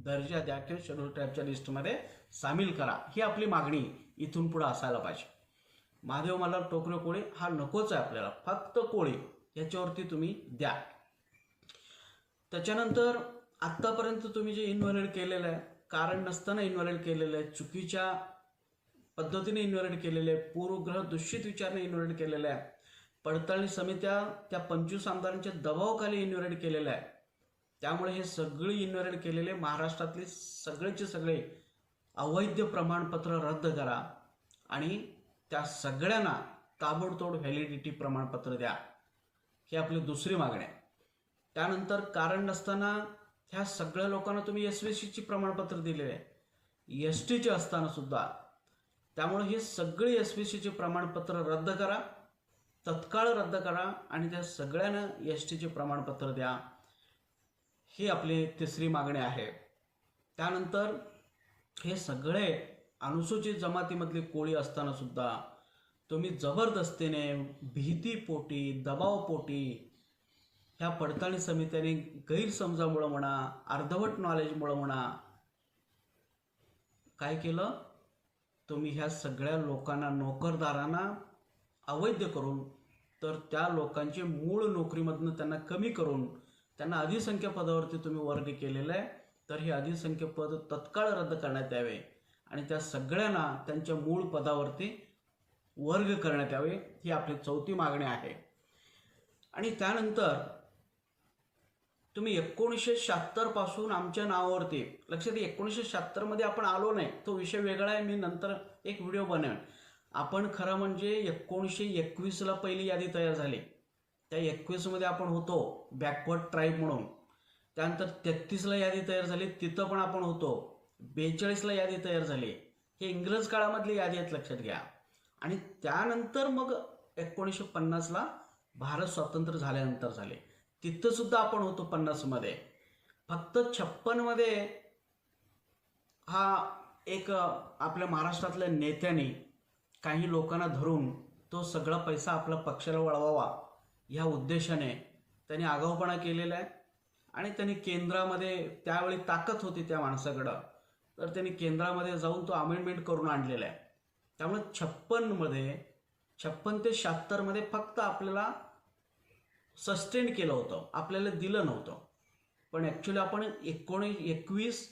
दर्जा द्या किंवा शेड्यूल ट्राईबच्या लिस्टमध्ये सामील करा. ही आपली मागणी इथून पुढे असायला पाहिजे. महादेव मल्हार टोकरे कोळी हा नकोच आहे आपल्याला, फक्त कोळी याच्यावरती तुम्ही द्या. त्याच्यानंतर आत्तापर्यंत तुम्ही जे इन्व्हॅलिड केलेलं आहे, कारण नसताना इन्व्हॅलिड केलेलं आहे, चुकीच्या पद्धतीने इन्व्हॅलिड केलेले आहे, पूर्वग्रह दूषित विचाराने इन्व्हॅलिड केलेलं आहे, पडताळणी समित्या त्या 25 आमदारांच्या दबावाखाली इन्व्हॅलिड केलेलं आहे. त्यामुळे हे सगळे इन्व्हॅलिड केलेले महाराष्ट्रातले सगळेचे सगळे अवैध प्रमाणपत्र रद्द करा आणि त्या सगळ्यांना ताबडतोब व्हॅलिडिटी प्रमाणपत्र द्या. ही आपली दुसरी मागणी आहे. त्यानंतर कारण नसताना ह्या सगळ्या लोकांना तुम्ही SVCची प्रमाणपत्र दिलेले आहे, STचे असताना सुद्धा. त्यामुळे हे सगळे SVCचे प्रमाणपत्र रद्द करा, तत्काळ रद्द करा आणि त्या सगळ्यांना STचे प्रमाणपत्र द्या. ही आपली तिसरी मागणी आहे. त्यानंतर हे सगळे अनुसूचित जमातीमधले कोळी असताना सुद्धा तुम्ही जबरदस्तीने, भीतीपोटी, दबावपोटी, ह्या पडताळणी समित्याने गैरसमजामुळं म्हणा, अर्धवट नॉलेजमुळं म्हणा, काय केलं, तुम्ही ह्या सगळ्या लोकांना, नोकरदारांना अवैध करून, तर त्या लोकांचे मूळ नोकरीमधनं त्यांना कमी करून त्यांना अधिसंख्य पदावरती तुम्ही वर्ग केलेलं आहे. तर हे अधिसंख्य पद तत्काळ रद्द करण्यात यावे आणि त्या सगळ्यांना त्यांच्या मूळ पदावरती वर्ग करण्यात यावे. ही आपली चौथी मागणी आहे. आणि त्यानंतर तुम्ही 1976 पासून आमच्या नावावरती, लक्षात घ्या 1976 मध्ये आपण आलो नाही, तो विषय वेगळा आहे, मी नंतर एक व्हिडिओ बनवेन. आपण खरं म्हणजे 1921ला पहिली यादी तयार झाली. त्या 21 मध्ये आपण होतो बॅकवर्ड ट्राईब म्हणून. त्यानंतर 33ला यादी तयार झाली, तिथं पण आपण होतो. 42ला यादी तयार झाली. हे इंग्रज काळामधली यादी आहेत, लक्षात घ्या. आणि त्यानंतर मग 1950ला भारत स्वतंत्र झाल्यानंतर झाले, तिथं सुद्धा आपण होतो 50 मध्ये. फक्त 56 मध्ये हा एक आपल्या महाराष्ट्रातल्या नेत्यांनी काही लोकांना धरून तो सगळा पैसा आपला पक्षाला वळवावा ह्या उद्देशाने त्यांनी आगाऊपणा केलेला आहे. आणि त्यांनी केंद्रामध्ये, त्यावेळी ताकद होती त्या माणसाकडं, तर त्यांनी केंद्रामध्ये जाऊन तो अमेंडमेंट करून आणलेला आहे. त्यामुळे 56 ते 76 मध्ये फक्त आपल्याला सस्टेन केलं होतं, आपल्याला दिलं नव्हतं. पण ॲक्च्युली आपण 21,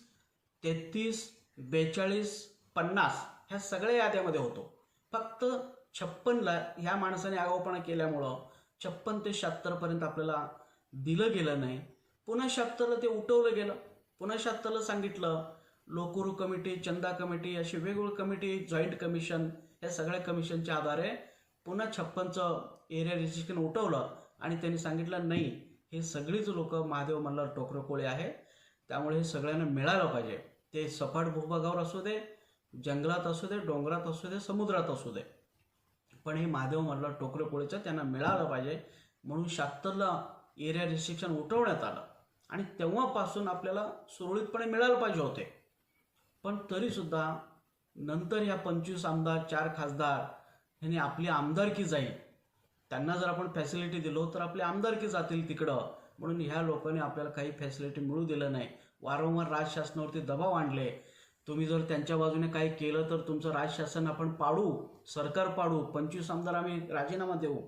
33, 42, 50 ह्या सगळ्या याद्यामध्ये होतो. फक्त 56ला ह्या माणसाने आगाऊपणा केल्यामुळं 56 ते 76 पर्यंत आपल्याला दिलं गेलं नाही. पुन्हा 76ला ते उठवलं गेलं. पुन्हा 76ला सांगितलं लोकूर कमिटी, चंदा कमिटी, अशी वेगवेगळी कमिटी, जॉईंट कमिशन, या सगळ्या कमिशनच्या आधारे पुन्हा 56चं एरिया रेजिस्ट्रेशन उठवलं आणि त्यांनी सांगितलं नाही, हे सगळीच लोक महादेव मल्हार टोकरे कोळी आहे, त्यामुळे हे सगळ्यांना मिळालं पाहिजे. ते सपाट भूभागावर असू दे, जंगलात असू दे, डोंगरात असू दे, समुद्रात असू दे, पण हे महादेव मल्हार टोकरे कोळीचं त्यांना मिळालं पाहिजे. म्हणून 76ला एरिया रिस्ट्रिक्शन उठवण्यात आलं आणि तेव्हापासून आपल्याला सुरळीतपणे मिळालं पाहिजे होते. पण तरीसुद्धा नंतर ह्या 25 आमदार, 4 खासदार ह्यांनी आपली आमदारकी जाईल, त्यांना जर आपण फॅसिलिटी दिलो तर आपली आमदारकी जातील तिकडं, म्हणून ह्या लोकांनी आपल्याला काही फॅसिलिटी मिळू दिलं नाही. वारंवार राजशासनावरती दबाव आणले. तुम्ही जर त्यांच्या बाजूने काही केलं तर तुमचं राजशासन आपण पाडू, सरकार पाडू, 25 आमदार आम्ही राजीनामा देऊ,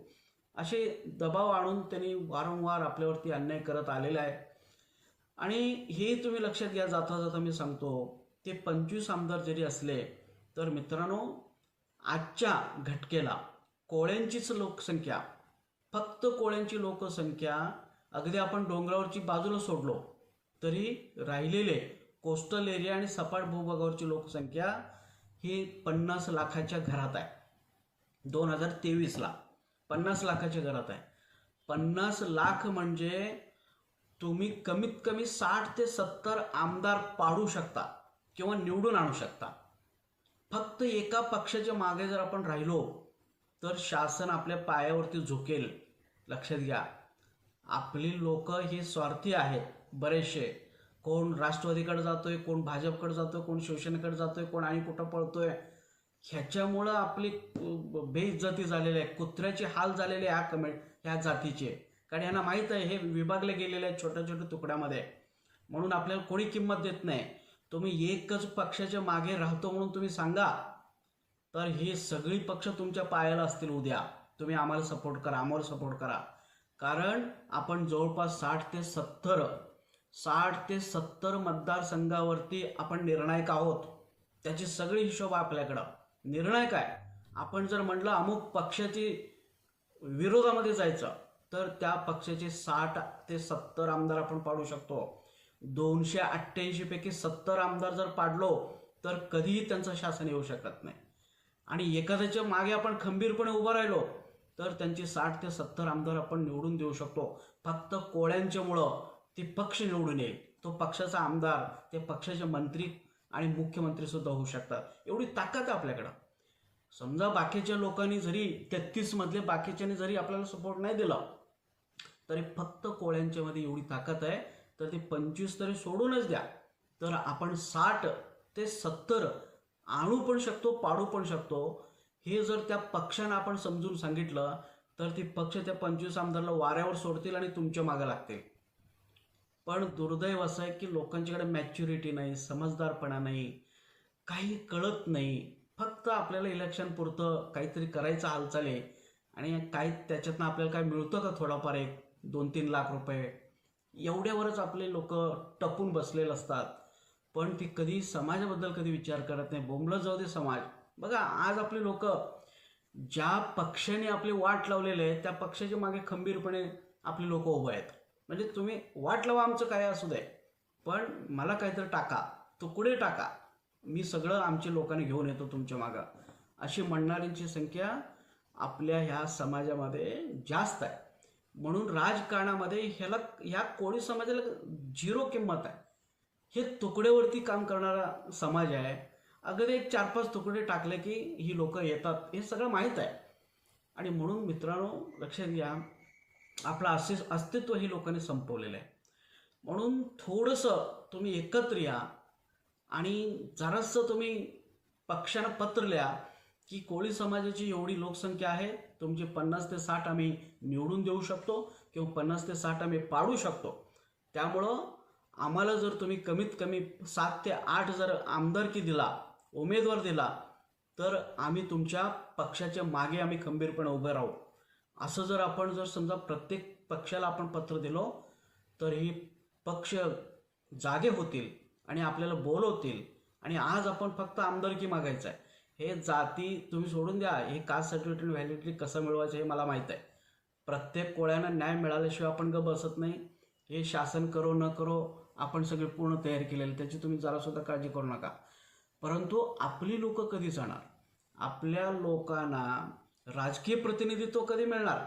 असे दबाव आणून त्यांनी वारंवार आपल्यावरती अन्याय करत आलेला आहे. आणि हे तुम्ही लक्षात घ्या, जाता जाता मी सांगतो, ते 25 आमदार जरी असले तर मित्रांनो, आजच्या घटकेला कोळ्यांचीच लोकसंख्या, फक्त कोळ्यांची लोकसंख्या, अगदी आपण डोंगरावरची बाजूला सोडलो तरी राहिलेले कोस्टल एरिया आणि सपाट भूभागावरची लोकसंख्या हे 50 लाखाच्या घरात आहे 2023ला 50 लाखाच्या घरात आहे. 50 लाख म्हणजे तुम्ही कमीत कमी 60 ते 70 आमदार पाडू शकता किंवा निवडून आणू शकता. फक्त एका पक्षाच्या मागे जर आपण राहिलो तर शासन आपल्या पायावरती झुकेल. लक्षात घ्या, आपली लोक हे स्वार्थी आहेत बरेचसे. कोण राष्ट्रवादीकडे जातोय, कोण भाजपकडे जातोय, कोण शिवसेनेकडे जातोय, कोण आणि कुठं पळतोय. ह्याच्यामुळं आपली बेइज्जती झालेली आहे, कुत्र्याचे हाल झालेले ह्या जातीचे. कारण यांना माहीत आहे हे विभागले गेलेले आहेत छोट्या छोट्या तुकड्यामध्ये, म्हणून आपल्याला कोणी किंमत देत नाही. तुम्ही एकच पक्षाच्या मागे राहतो म्हणून तुम्ही सांगा तर हे सगळी पक्ष तुमच्या पायाला असतील उद्या. तुम्ही आम्हाला सपोर्ट करा, आम्हाला सपोर्ट करा. कारण आपण जवळपास 60 ते 70 मतदारसंघावरती आपण निर्णायक आहोत. त्याची सगळी हिशोब आपल्याकडं. निर्णय काय, आपण जर म्हटलं अमुक पक्षाची विरोधामध्ये जायचं तर त्या पक्षाचे 60 ते 70 आमदार आपण पाडू शकतो. 288 पैकी 70 आमदार जर पाडलो तर कधीही त्यांचं शासन येऊ शकत नाही. आणि एखाद्याच्या मागे आपण खंबीरपणे उभं राहिलो तर त्यांची 60 ते 70 आमदार आपण निवडून देऊ शकतो. फक्त कोळ्यांच्यामुळं ती पक्ष निवडून येईल. तो पक्षाचा आमदार, ते पक्षाचे मंत्री आणि मुख्यमंत्री सुद्धा होऊ शकतात. एवढी ताकद आहे आपल्याकडं. समजा बाकीच्या लोकांनी जरी 33 मधले बाकीच्यांनी जरी आपल्याला सपोर्ट नाही दिला तरी फक्त कोळ्यांच्या मध्ये एवढी ताकद आहे तर ते 25 तरी सोडूनच द्या, तर आपण 60 ते 70 आणू पण शकतो, पाडू पण शकतो. हे जर त्या पक्षानं आपण समजून सांगितलं तर ती पक्ष त्या 25 आमदारला वाऱ्यावर सोडतील आणि तुमच्या मागे लागतील. पण दुर्दैव असं आहे की लोकांच्याकडे मॅच्युरिटी नाही, समजदारपणा नाही, काही कळत नाही. फक्त आपल्याला इलेक्शन पुरतं काहीतरी करायचं हालचाल आहे आणि काही त्याच्यातनं आपल्याला काय मिळतं का, थोडाफार 1-2-3 लाख रुपये, एवढ्यावरच आपले लोक टपून बसलेले असतात. पण ती कधी समाजाबद्दल कधी विचार करत नाही. बोंबलं जाऊ दे समाज. बघा, आज आपले लोक ज्या पक्षाने आपली वाट लावलेले आहे त्या पक्षाच्या मागे खंबीरपणे आपले लोक उभे आहेत. म्हणजे तुम्ही वाट लावा, आमचं काय असू दे, पण मला काहीतरी टाका, तुकडे टाका, मी सगळं आमच्या लोकांनी घेऊन येतो तुमच्या मागं, अशी म्हणणाऱ्यांची संख्या आपल्या ह्या समाजामध्ये जास्त आहे. म्हणून राजकारणामध्ये ह्या कोळी समाजाला 0 किंमत आहे. हे तुकड्यावरती काम करणारा समाज आहे. अगदी 4-5 तुकडे टाकले की ही लोक येतात, हे सगळं माहीत आहे. आणि म्हणून मित्रांनो, लक्षात घ्या, आपलं अस्तित्व ही लोकांनी संपवलेलं आहे. म्हणून थोडंसं तुम्ही एकत्र या आणि जरासं तुम्ही पक्षानं पत्र लिहा की कोळी समाजाची एवढी लोकसंख्या आहे, तुमची 50 ते 60 आम्ही निवडून देऊ शकतो किंवा 50 ते 60 आम्ही पाडू शकतो. त्यामुळं आम्हाला जर तुम्ही कमीत कमी 7 ते 8 जर आमदारकी दिला, उमेदवार दिला, तर आम्ही तुमच्या पक्षाच्या मागे आम्ही खंबीरपणे उभे राहू. असं जर आपण जर समजा प्रत्येक पक्षाला आपण पत्र दिलो तर ही पक्ष जागे होतील आणि आपल्याला बोलवतील. आणि आज आपण फक्त आमदारकी मागायचं आहे. हे जाती तुम्ही सोडून द्या, हे कास्ट सर्टिफिकेट व्हॅलिडिटी कसं मिळवायचं हे मला माहीत आहे. प्रत्येक कोळ्यांना न्याय मिळाल्याशिवाय आपण बसत नाही. हे शासन करो न करो आपण सगळी पूर्ण तयारी केलेली, त्याची तुम्ही जरासुद्धा काळजी करू नका. परंतु आपली लोक कधी जाणार, आपल्या लोकांना राजकीय प्रतिनिधित्व कधी मिळणार.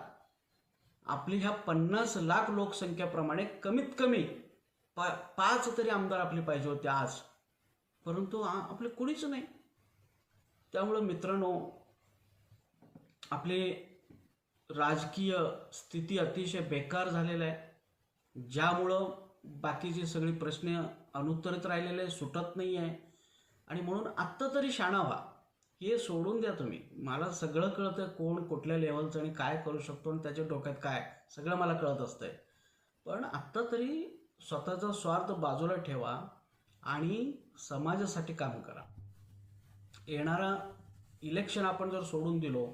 आपली ह्या 50 लाख लोकसंख्येप्रमाणे कमीत कमी 5 तरी आमदार आपले पाहिजे होते आज, परंतु आपले कोणीच नाही. त्यामुळे मित्रांनो, आपली राजकीय स्थिती अतिशय बेकार झालेला आहे, ज्यामुळं बाकीचे सगळे प्रश्न अनुत्तरित राहिलेले, सुटत नाही आहे. आणि म्हणून आत्ता तरी शाणा व्हा. हे सोडून द्या तुम्ही. मला सगळं कळतं कोण कुठल्या लेवलचं आणि काय करू शकतो आणि त्याच्या डोक्यात काय, सगळं मला कळत असतंय. पण आत्ता तरी स्वतःचा स्वार्थ बाजूला ठेवा आणि समाजासाठी काम करा. येणारा इलेक्शन आपण जर सोडून दिलो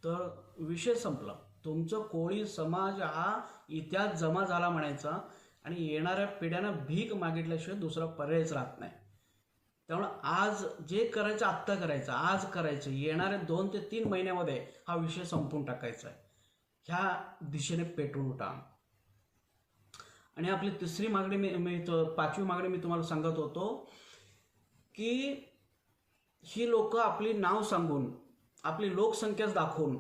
तर विषय संपला. तुमचं कोळी समाज हा इतिहास जमा झाला म्हणायचा आणि येणाऱ्या पिढ्यांना भीक मागितल्याशिवाय दुसरा पर्यायच राहत नाही. त्यामुळे आज जे करायचं आत्ता करायचं, आज करायचं, येणाऱ्या 2 ते 3 महिन्यामध्ये हा विषय संपून टाकायचा आहे. ह्या दिशेने पेटून उठा. आणि आपली तिसरी मागणी 5वी मागणी मी तुम्हाला सांगत होतो की ही लोक आपली नाव सांगून आपली लोकसंख्याच दाखवून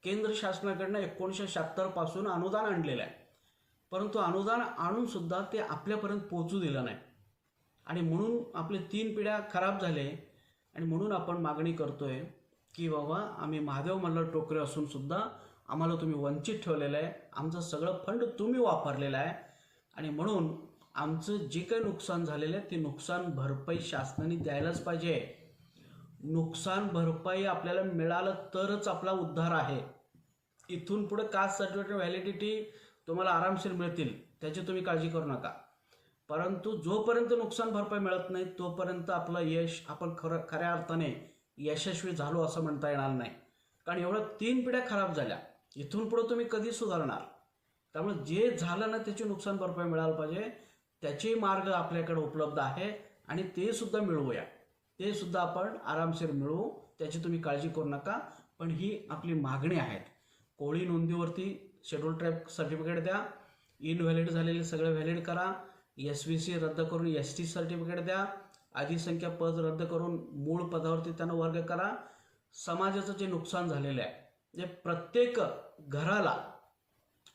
केंद्र शासनाकडनं 1976 पासून अनुदान आणलेलं आहे, परंतु अनुदान आणून सुद्धा ते आपल्यापर्यंत पोहोचू दिलं नाही आणि म्हणून आपले 3 पिढ्या खराब झाले आणि म्हणून आपण मागणी करतोय की बाबा आम्ही महादेव मल्हार टोकरे असून सुद्धा आम्हाला तुम्ही वंचित ठेवलेलं आहे, आमचं सगळं फंड तुम्ही वापरलेलं आहे आणि म्हणून आमचं जे काही नुकसान झालेलं आहे ते नुकसान भरपाई शासनाने द्यायलाच पाहिजे. नुकसान भरपाई आपल्याला मिळालं तरच आपला उद्धार आहे. इथून पुढे कास्ट सर्टिफिकेट व्हॅलिडिटी तुम्हाला आरामशीर मिळतील, त्याची तुम्ही काळजी करू नका, परंतु जोपर्यंत नुकसान भरपाई मिळत नाही तोपर्यंत आपलं यश आपण खऱ्या अर्थाने यशस्वी झालो असं म्हणता येणार नाही. कारण एवढ्या 3 पिढ्या खराब झाल्या, इथून पुढे तुम्ही कधी सुधारणार? त्यामुळे जे झालं ना त्याची नुकसान भरपाई मिळायला पाहिजे, त्याचे मार्ग आपल्याकडे उपलब्ध आहे आणि ते सुद्धा मिळवूया, ते सुद्धा आपण आरामशीर मिळवू, त्याची तुम्ही काळजी करू नका. पण ही आपली मागणी आहे. कोळी नोंदीवरती शेड्यूल ट्राईब सर्टिफिकेट द्या, इनव्हॅलिड झालेले सगळे व्हॅलिड करा, SVC रद्द करून ST सर्टिफिकेट द्या, अधिसंख्या पद रद्द करून मूळ पदावरती त्यांना वर्ग करा. समाजाचं जे नुकसान झालेलं आहे, जे प्रत्येक घराला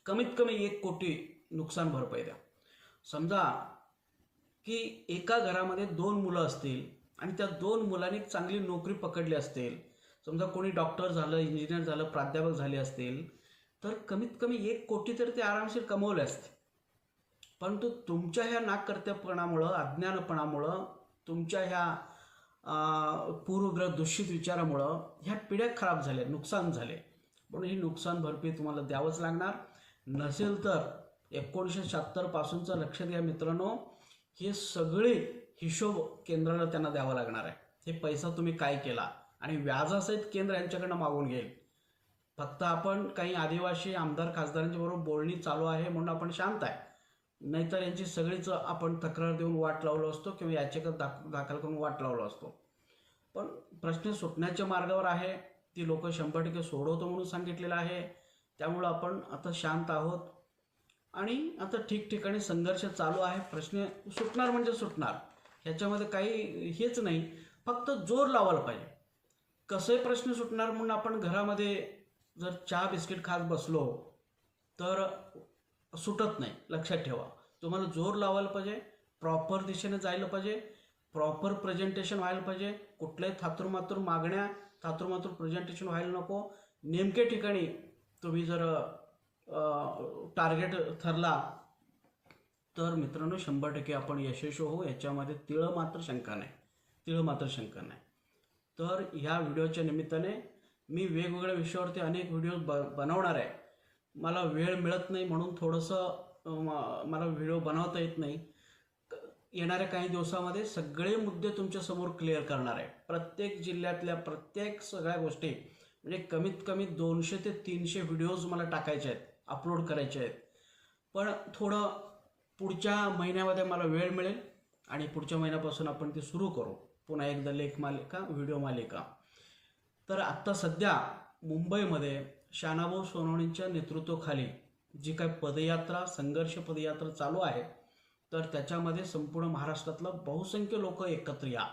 कमीत कमी 1 कोटी नुकसान भरपाई द्या. समजा की एका घरामध्ये 2 मुलं असतील आणि त्या 2 मुलांनी चांगली नोकरी पकडली असतील, समजा कोणी डॉक्टर झालं, इंजिनियर झालं, प्राध्यापक झाले असतील, तर कमीत कमी 1 कोटी तर ते आरामशीर कमवले असते. परंतु तुमच्या ह्या नाकर्तेपणामुळं, अज्ञानपणामुळं, तुमच्या ह्या पूर्वग्रह दूषित विचारामुळं ह्या पिढ्या खराब झाल्या, नुकसान झाले. म्हणून ही नुकसान भरपाई तुम्हाला द्यावंच लागणार. नसेल तर 1976 पासूनचं लक्ष द्या मित्रांनो, हे सगळे हिशोब केंद्राला त्यांना द्यावा लागणार आहे. हे पैसा तुम्ही काय केला आणि व्याजासहित केंद्र यांच्याकडनं मागून घेईल. फक्त आपण काही आदिवासी आमदार खासदारांच्या बरोबर बोलणी चालू आहे म्हणून आपण शांत आहे, नाहीतर यांची सगळीच आपण तक्रार देऊन वाट लावलो असतो किंवा याचिका दाखल करून वाट लावलो असतो. पण प्रश्न सुटण्याच्या मार्गावर आहे, ती लोक 100% सोडवतो म्हणून सांगितलेलं आहे. त्यामुळं आपण आता शांत आहोत आणि आता ठिकठिकाणी संघर्ष चालू आहे. प्रश्न सुटणार म्हणजे सुटणार, ह्याच्यामध्ये काही हेच नाही, फक्त जोर लावायला पाहिजे. कसे प्रश्न सुटणार म्हणून आपण घरामध्ये जर चहा बिस्किट खात बसलो तर सुटत नाही. लक्षात ठेवा, तुम्हाला जोर लावायला पाहिजे, प्रॉपर दिशेने जायला पाहिजे, प्रॉपर प्रेझेंटेशन व्हायला पाहिजे. कुठल्याही थातुरमातुर मागण्या, थातुरमातुर प्रेझेंटेशन व्हायला नको. नेमक्या ठिकाणी तुम्ही जर टार्गेट ठरला तर मित्रांनो 100% आपण यशस्वी होऊ, याच्यामध्ये तिळ मात्र शंका नाही. तर ह्या व्हिडिओच्या निमित्ताने मी वेगवेगळ्या विषयावरती अनेक व्हिडिओ बनवणार आहे. मला वेळ मिळत नाही म्हणून थोडंसं मला व्हिडिओ बनवता येत नाही. येणाऱ्या काही दिवसामध्ये सगळे मुद्दे तुमच्यासमोर क्लिअर करणार आहे. प्रत्येक जिल्ह्यातल्या प्रत्येक सगळ्या गोष्टी, म्हणजे कमीत कमी 200 ते 300 व्हिडिओज मला टाकायचे आहेत, अपलोड करायचे आहेत. पण थोडं पुढच्या महिन्यामध्ये मला वेळ मिळेल आणि पुढच्या महिन्यापासून आपण ते सुरू करू पुन्हा एकदा लेख मालिका, व्हिडिओ मालिका. तर आत्ता सध्या मुंबईमध्ये शानाभाऊ सोनवणेंच्या नेतृत्वाखाली जी काय पदयात्रा, संघर्ष पदयात्रा चालू आहे, तर त्याच्यामध्ये संपूर्ण महाराष्ट्रातलं बहुसंख्य लोक एकत्र या.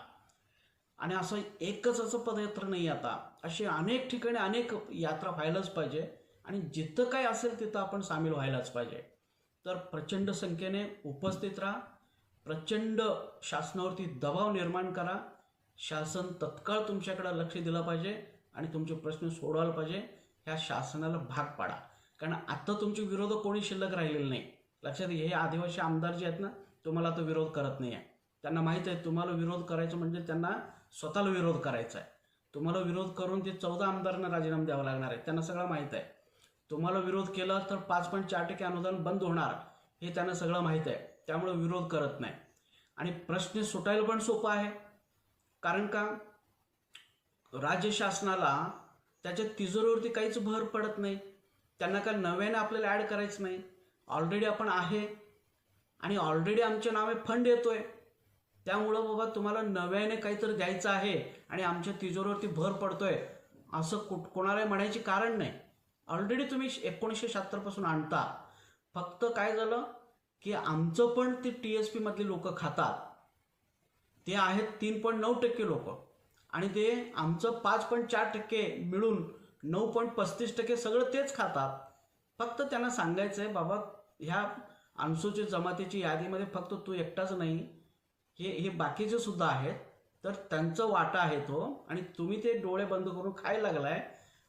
आणि असं एकच असं पदयात्रा नाही, आता असे अनेक ठिकाणी अनेक यात्रा व्हायलाच पाहिजे आणि जिथं काय असेल तिथं आपण सामील व्हायलाच पाहिजे. तर प्रचंड संख्येने उपस्थित राहा, प्रचंड शासनावरती दबाव निर्माण करा, शासन तत्काळ तुमच्याकडे लक्ष दिलं पाहिजे आणि तुमचे प्रश्न सोडवायला पाहिजे. ह्या शासनाला भाग पाडा, कारण आता तुमचे विरोधक कोणी शिल्लक राहिलेले नाही. लक्षात घ्या, हे आदिवासी आमदार जे आहेत ना, तुम्हाला आता विरोध करत नाही आहे. त्यांना माहीत आहे तुम्हाला विरोध करायचं म्हणजे त्यांना स्वतःला विरोध करायचा आहे. तुम्हाला विरोध करून ते 14 आमदारांना राजीनामा द्यावा लागणार आहे, त्यांना सगळं माहीत आहे. तुम्हाला विरोध केला तर 5.4% अनुदान बंद होणार, हे त्यांना सगळं माहीत आहे. त्यामुळे विरोध करत नाही आणि प्रश्न सुटायला पण सोपा आहे. कारण का, राज्य शासनाला त्याच्या तिजोरीवरती काहीच भर पडत नाही. त्यांना काय नव्याने आपल्याला ॲड करायचं नाही, ऑलरेडी आपण आहे आणि ऑलरेडी आमच्या नावे फंड येतोय. त्यामुळं बाबा तुम्हाला नव्याने काहीतरी द्यायचं आहे आणि आमच्या तिजोरीवरती भर पडतोय असं कोणाला म्हणायचे कारण नाही. ऑलरेडी तुम्ही 1976 पासून आणता. फक्त काय झालं की आमचं पण ते TSP मधले लोक खातात, ते आहेत 3.9% लोक आणि ते आमचं 5.4% मिळून 9.35% सगळं तेच खातात. फक्त त्यांना सांगायचं आहे बाबा, ह्या अनुसूचित जमातीची यादीमध्ये फक्त तू एकटाच नाही, हे बाकीचे सुद्धा आहेत, तर त्यांचं वाटा आहे तो. आणि तुम्ही ते डोळे बंद करून खायला लागलाय.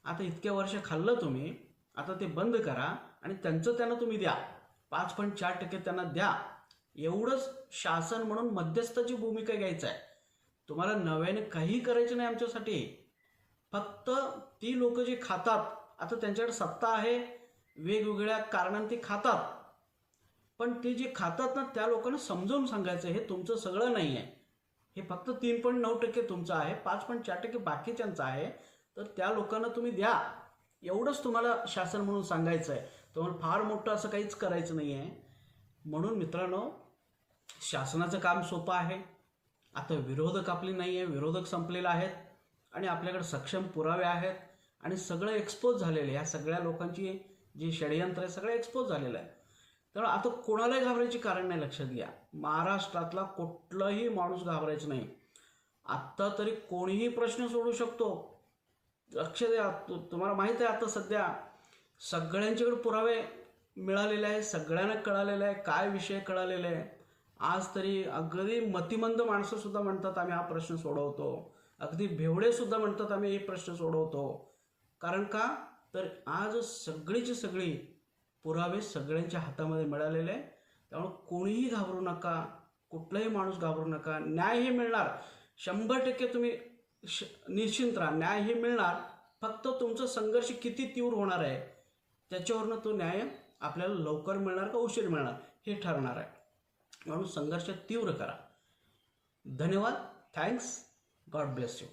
आता इतक्या वर्ष खाल्लं तुम्ही, आता ते बंद करा आणि त्यांना तुम्ही द्या. 5.4% त्यांना द्या. एवढंच शासन म्हणून मध्यस्थाची भूमिका घ्यायचं आहे. तुम्हाला नव्याने काही करायचं नाही आमच्यासाठी. फक्त ती लोक जे खातात, आता त्यांच्याकडे सत्ता आहे, वेगवेगळ्या कारणांनी ते खातात, पण ते जे खातात ना, त्या लोकांना समजावून सांगायचं हे तुमचं सगळं नाही आहे, हे फक्त 3.9% तुमचं आहे, 5.4% बाकीच्यांचं आहे. तर त्या लोकांना तुम्ही द्या. एवढंच तुम्हाला शासन म्हणून सांगायचं आहे. तुम्हाला फार मोठं असं काहीच करायचं नाही आहे. म्हणून मित्रांनो, शासनाचं काम सोपं आहे. आता विरोधक आपले नाही आहे, विरोधक संपलेले आहेत आणि आपल्याकडे सक्षम पुरावे आहेत आणि सगळं एक्सपोज झालेलं आहे. या सगळ्या लोकांची जी षडयंत्र आहे सगळं एक्सपोज झालेलं आहे. तर आता कोणालाही घाबरायची कारण नाही. लक्षात घ्या, महाराष्ट्रातला कुठलाही माणूस घाबरायचं नाही. आत्ता तरी कोणीही प्रश्न सोडू शकतो. लक्ष द्या, तुम्हाला माहीत आहे आता सध्या सगळ्यांच्याकडे पुरावे मिळालेले आहे, सगळ्यांना कळालेलं आहे, काय विषय कळालेला आहे. आज तरी अगदी मतिमंद माणसं सुद्धा म्हणतात आम्ही हा प्रश्न सोडवतो. अगदी भेवडे सुद्धा म्हणतात आम्ही हे प्रश्न सोडवतो. कारण का, तर आज सगळीची सगळी पुरावे सगळ्यांच्या हातामध्ये मिळालेले आहे. त्यामुळे कोणीही घाबरू नका, कुठलाही माणूस घाबरू नका. न्याय हे मिळणार 100%. तुम्ही निश्चिंत राहा, न्याय हे मिळणार. फक्त तुमचा संघर्ष किती तीव्र होणार आहे त्याच्यावरनं तो न्याय आपल्याला लवकर मिळणार का उशीर मिळणार हे ठरणार आहे. म्हणून संघर्ष तीव्र करा. धन्यवाद. थँक्स. God bless you.